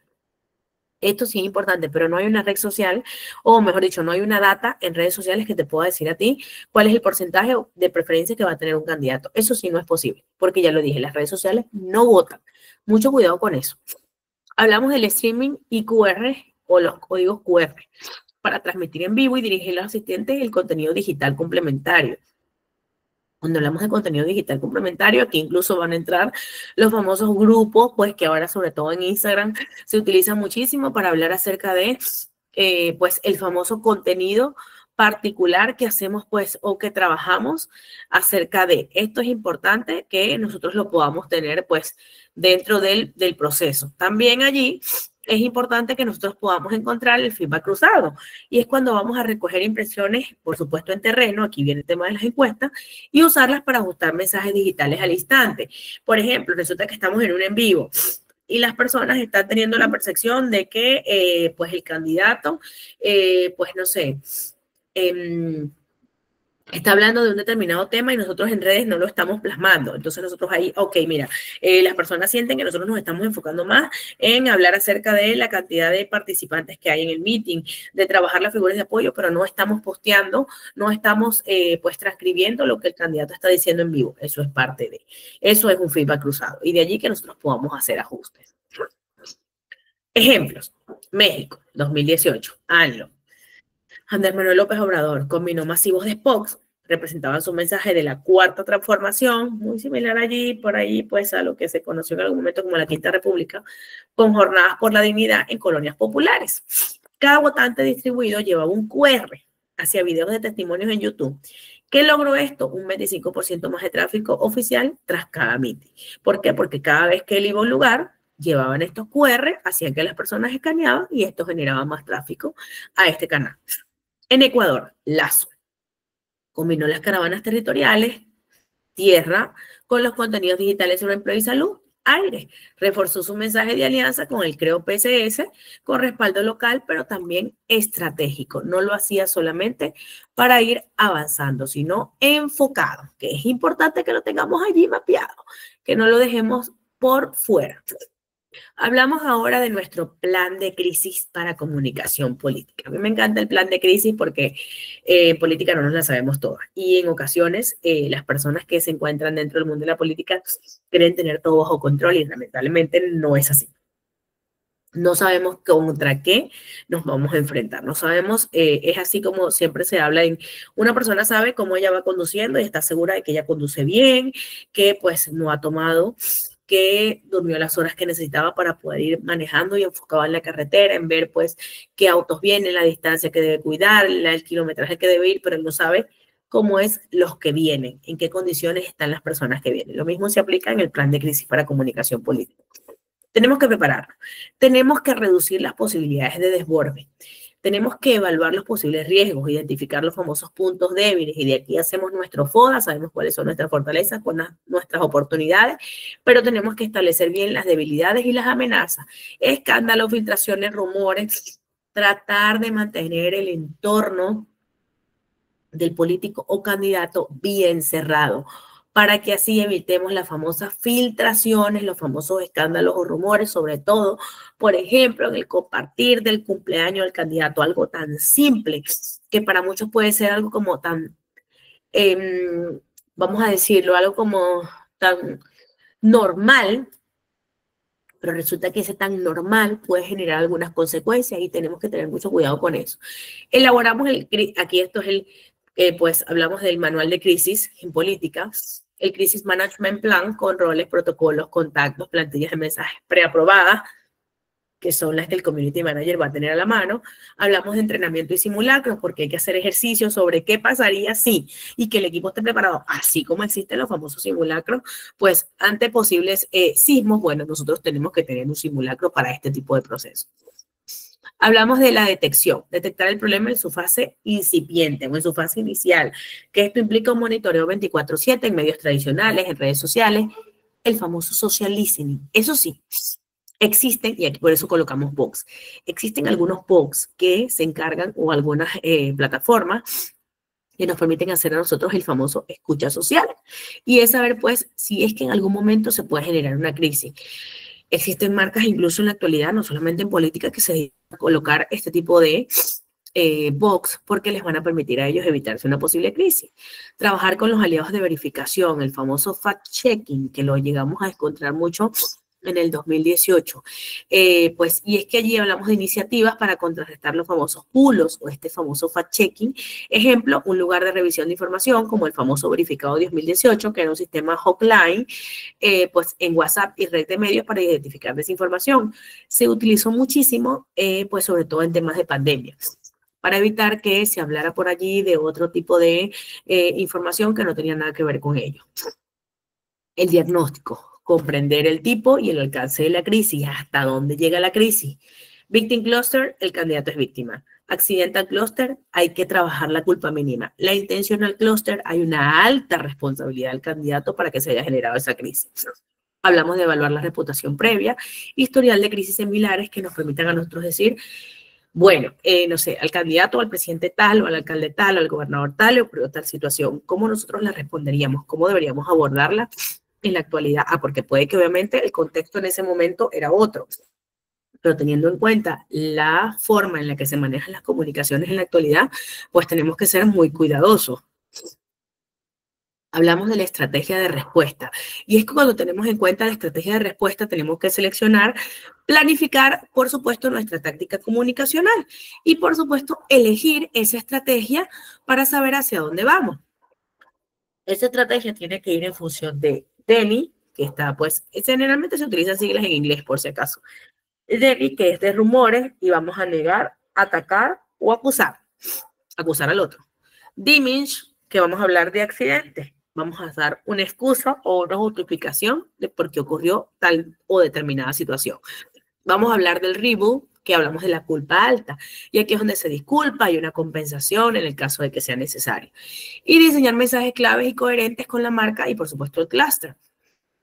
Esto sí es importante, pero no hay una red social, o mejor dicho, no hay una data en redes sociales que te pueda decir a ti cuál es el porcentaje de preferencia que va a tener un candidato. Eso sí no es posible, porque ya lo dije, las redes sociales no votan. Mucho cuidado con eso. Hablamos del streaming y QR o los códigos QR para transmitir en vivo y dirigir a los asistentes el contenido digital complementario. Cuando hablamos de contenido digital complementario, aquí incluso van a entrar los famosos grupos, pues que ahora sobre todo en Instagram se utilizan muchísimo para hablar acerca de, pues, el famoso contenido particular que hacemos, pues, o que trabajamos acerca de. Esto es importante que nosotros lo podamos tener, pues, dentro del proceso. También allí es importante que nosotros podamos encontrar el feedback cruzado. Y es cuando vamos a recoger impresiones, por supuesto, en terreno, aquí viene el tema de las encuestas, y usarlas para ajustar mensajes digitales al instante. Por ejemplo, resulta que estamos en un en vivo y las personas están teniendo la percepción de que, pues, el candidato, pues, no sé, está hablando de un determinado tema y nosotros en redes no lo estamos plasmando. Entonces nosotros ahí, ok, mira, las personas sienten que nosotros nos estamos enfocando más en hablar acerca de la cantidad de participantes que hay en el meeting, de trabajar las figuras de apoyo, pero no estamos posteando, no estamos pues transcribiendo lo que el candidato está diciendo en vivo. Eso es parte de, eso es un feedback cruzado. Y de allí que nosotros podamos hacer ajustes. Ejemplos. México, 2018, ANLO. Andrés Manuel López Obrador combinó masivos de spots, representaban su mensaje de la cuarta transformación, muy similar allí, por ahí, pues a lo que se conoció en algún momento como la Quinta República, con jornadas por la dignidad en colonias populares. Cada votante distribuido llevaba un QR hacia videos de testimonios en YouTube. ¿Qué logró esto? Un 25% más de tráfico oficial tras cada meeting. ¿Por qué? Porque cada vez que él iba a un lugar, llevaban estos QR, hacían que las personas escaneaban y esto generaba más tráfico a este canal. En Ecuador, Lazo combinó las caravanas territoriales, tierra, con los contenidos digitales sobre empleo y salud, aire. Reforzó su mensaje de alianza con el Creo PSS, con respaldo local, pero también estratégico. No lo hacía solamente para ir avanzando, sino enfocado, que es importante que lo tengamos allí mapeado, que no lo dejemos por fuera. Hablamos ahora de nuestro plan de crisis para comunicación política. A mí me encanta el plan de crisis porque en política no nos la sabemos todas. Y en ocasiones las personas que se encuentran dentro del mundo de la política quieren tener todo bajo control y lamentablemente no es así. No sabemos contra qué nos vamos a enfrentar. No sabemos, es así como siempre se habla en, una persona sabe cómo ella va conduciendo y está segura de que ella conduce bien, que pues no ha tomado, que durmió las horas que necesitaba para poder ir manejando y enfocaba en la carretera, en ver pues qué autos vienen, la distancia que debe cuidar, el kilometraje que debe ir, pero él no sabe cómo es los que vienen, en qué condiciones están las personas que vienen. Lo mismo se aplica en el plan de crisis para comunicación política. Tenemos que prepararnos, tenemos que reducir las posibilidades de desborde, tenemos que evaluar los posibles riesgos, identificar los famosos puntos débiles y de aquí hacemos nuestro FODA, sabemos cuáles son nuestras fortalezas, nuestras oportunidades, pero tenemos que establecer bien las debilidades y las amenazas, escándalos, filtraciones, rumores, tratar de mantener el entorno del político o candidato bien cerrado, para que así evitemos las famosas filtraciones, los famosos escándalos o rumores, sobre todo, por ejemplo, en el compartir del cumpleaños del candidato, algo tan simple que para muchos puede ser algo como tan, vamos a decirlo, algo como tan normal, pero resulta que ese tan normal puede generar algunas consecuencias y tenemos que tener mucho cuidado con eso. Elaboramos aquí esto es pues hablamos del manual de crisis en política, el Crisis Management Plan con roles, protocolos, contactos, plantillas de mensajes preaprobadas, que son las que el Community Manager va a tener a la mano. Hablamos de entrenamiento y simulacros, porque hay que hacer ejercicios sobre qué pasaría si, y que el equipo esté preparado, así como existen los famosos simulacros, pues ante posibles sismos, bueno, nosotros tenemos que tener un simulacro para este tipo de procesos. Hablamos de la detección, detectar el problema en su fase incipiente o en su fase inicial, que esto implica un monitoreo 24/7 en medios tradicionales, en redes sociales, el famoso social listening. Eso sí, existen, y aquí por eso colocamos box, existen algunos box que se encargan o algunas plataformas que nos permiten hacer a nosotros el famoso escucha social. Y es saber, pues, si es que en algún momento se puede generar una crisis. Existen marcas incluso en la actualidad, no solamente en política, que se dedican a colocar este tipo de box porque les van a permitir a ellos evitarse una posible crisis. Trabajar con los aliados de verificación, el famoso fact-checking, que lo llegamos a encontrar mucho en el 2018. Pues, y es que allí hablamos de iniciativas para contrarrestar los famosos bulos o este famoso fact-checking. Ejemplo, un lugar de revisión de información como el famoso verificado 2018, que era un sistema hotline, pues en WhatsApp y red de medios para identificar desinformación. Se utilizó muchísimo, pues sobre todo en temas de pandemia, para evitar que se hablara por allí de otro tipo de información que no tenía nada que ver con ello. El diagnóstico, comprender el tipo y el alcance de la crisis, hasta dónde llega la crisis. Victim cluster, el candidato es víctima. Accidental cluster, hay que trabajar la culpa mínima. La intentional cluster, hay una alta responsabilidad del candidato para que se haya generado esa crisis. Hablamos de evaluar la reputación previa, historial de crisis similares que nos permitan a nosotros decir, bueno, no sé, al candidato, al presidente tal, o al alcalde tal, o al gobernador tal, ocurrió tal situación. ¿Cómo nosotros la responderíamos? ¿Cómo deberíamos abordarla en la actualidad? Porque puede que obviamente el contexto en ese momento era otro, pero teniendo en cuenta la forma en la que se manejan las comunicaciones en la actualidad, pues tenemos que ser muy cuidadosos. Hablamos de la estrategia de respuesta. Y es que cuando tenemos en cuenta la estrategia de respuesta, tenemos que seleccionar, planificar, por supuesto, nuestra táctica comunicacional y, por supuesto, elegir esa estrategia para saber hacia dónde vamos. Esa estrategia tiene que ir en función de DENI, que está, pues, generalmente se utilizan siglas en inglés, por si acaso. DENI, que es de rumores, y vamos a negar, atacar o acusar al otro. Diminish, que vamos a hablar de accidentes. Vamos a dar una excusa o una justificación de por qué ocurrió tal o determinada situación. Vamos a hablar del reboot, que hablamos de la culpa alta. Y aquí es donde se disculpa, hay una compensación en el caso de que sea necesario. Y diseñar mensajes claves y coherentes con la marca y, por supuesto, el clúster.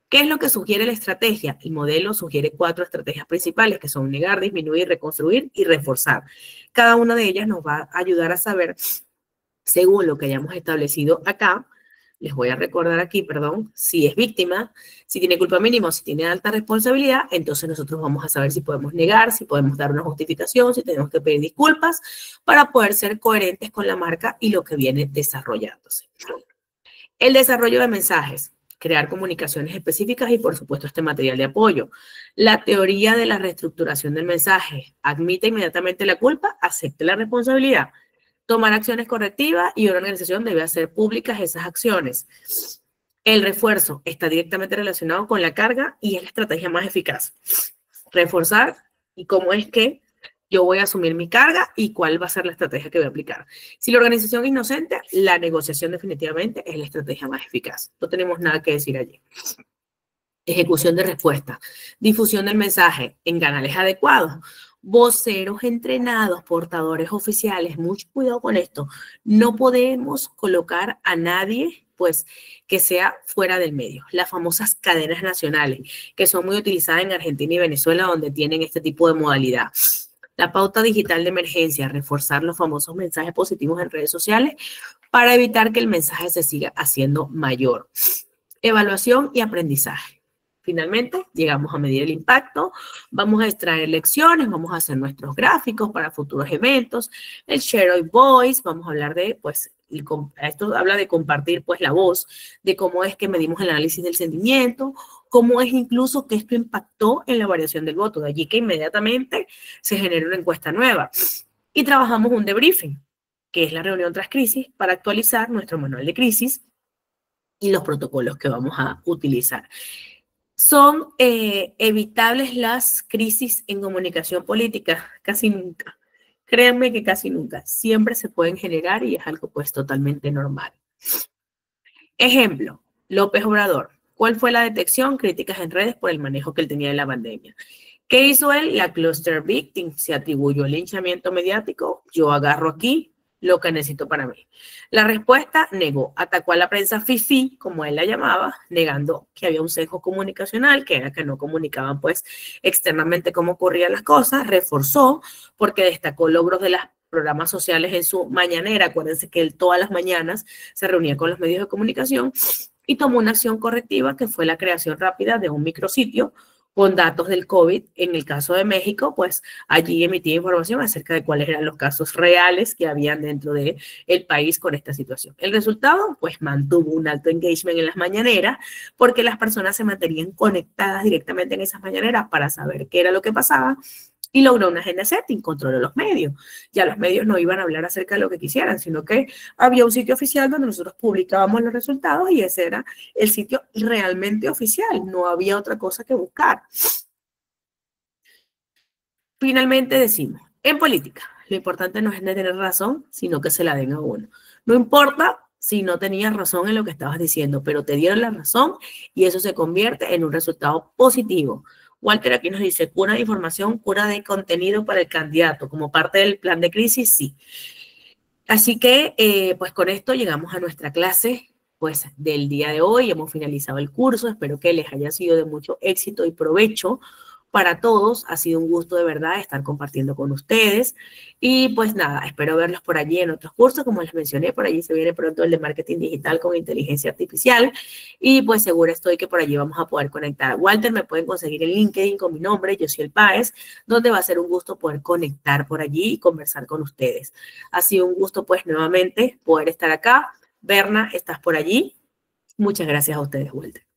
¿Qué es lo que sugiere la estrategia? El modelo sugiere 4 estrategias principales, que son negar, disminuir, reconstruir y reforzar. Cada una de ellas nos va a ayudar a saber, según lo que hayamos establecido acá, les voy a recordar aquí, perdón, si es víctima, si tiene culpa mínima, si tiene alta responsabilidad, entonces nosotros vamos a saber si podemos negar, si podemos dar una justificación, si tenemos que pedir disculpas, para poder ser coherentes con la marca y lo que viene desarrollándose. El desarrollo de mensajes, crear comunicaciones específicas y, por supuesto, este material de apoyo. La teoría de la reestructuración del mensaje, admite inmediatamente la culpa, acepte la responsabilidad. Tomar acciones correctivas y una organización debe hacer públicas esas acciones. El refuerzo está directamente relacionado con la carga y es la estrategia más eficaz. Reforzar y cómo es que yo voy a asumir mi carga y cuál va a ser la estrategia que voy a aplicar. Si la organización es inocente, la negociación definitivamente es la estrategia más eficaz. No tenemos nada que decir allí. Ejecución de respuesta. Difusión del mensaje en canales adecuados. Voceros entrenados, portadores oficiales, mucho cuidado con esto. No podemos colocar a nadie, pues, que sea fuera del medio. Las famosas cadenas nacionales, que son muy utilizadas en Argentina y Venezuela, donde tienen este tipo de modalidad. La pauta digital de emergencia, reforzar los famosos mensajes positivos en redes sociales para evitar que el mensaje se siga haciendo mayor. Evaluación y aprendizaje. Finalmente, llegamos a medir el impacto, vamos a extraer lecciones, vamos a hacer nuestros gráficos para futuros eventos, el share of voice, vamos a hablar de, pues, esto habla de compartir, pues, la voz, de cómo es que medimos el análisis del sentimiento, cómo es incluso que esto impactó en la variación del voto, de allí que inmediatamente se genera una encuesta nueva. Y trabajamos un debriefing, que es la reunión tras crisis, para actualizar nuestro manual de crisis y los protocolos que vamos a utilizar. ¿Son evitables las crisis en comunicación política? Casi nunca. Créanme que casi nunca. Siempre se pueden generar y es algo pues totalmente normal. Ejemplo, López Obrador. ¿Cuál fue la detección? Críticas en redes por el manejo que él tenía de la pandemia. ¿Qué hizo él? La cluster victim. Se atribuyó el linchamiento mediático. Yo agarro aquí lo que necesito para mí. La respuesta, negó. Atacó a la prensa fifí, como él la llamaba, negando que había un sesgo comunicacional, que era que no comunicaban pues externamente cómo ocurrían las cosas. Reforzó porque destacó logros de los programas sociales en su mañanera. Acuérdense que él todas las mañanas se reunía con los medios de comunicación y tomó una acción correctiva que fue la creación rápida de un micrositio con datos del COVID. En el caso de México, pues allí emitía información acerca de cuáles eran los casos reales que habían dentro del país con esta situación. El resultado, pues mantuvo un alto engagement en las mañaneras porque las personas se mantenían conectadas directamente en esas mañaneras para saber qué era lo que pasaba y logró una agenda setting, controló los medios. Ya los medios no iban a hablar acerca de lo que quisieran, sino que había un sitio oficial donde nosotros publicábamos los resultados y ese era el sitio realmente oficial, no había otra cosa que buscar. Finalmente decimos, en política, lo importante no es tener razón, sino que se la den a uno. No importa si no tenías razón en lo que estabas diciendo, pero te dieron la razón y eso se convierte en un resultado positivo. Walter aquí nos dice, cura de información, cura de contenido para el candidato, como parte del plan de crisis, sí. Así que, pues con esto llegamos a nuestra clase pues del día de hoy. Hemos finalizado el curso. Espero que les haya sido de mucho éxito y provecho para todos. Ha sido un gusto de verdad estar compartiendo con ustedes. Y pues nada, espero verlos por allí en otros cursos. Como les mencioné, por allí se viene pronto el de marketing digital con inteligencia artificial. Y pues segura estoy que por allí vamos a poder conectar. Walter, me pueden conseguir en LinkedIn con mi nombre, Yosiel Páez, donde va a ser un gusto poder conectar por allí y conversar con ustedes. Ha sido un gusto pues nuevamente poder estar acá. Berna, ¿estás por allí? Muchas gracias a ustedes, Walter.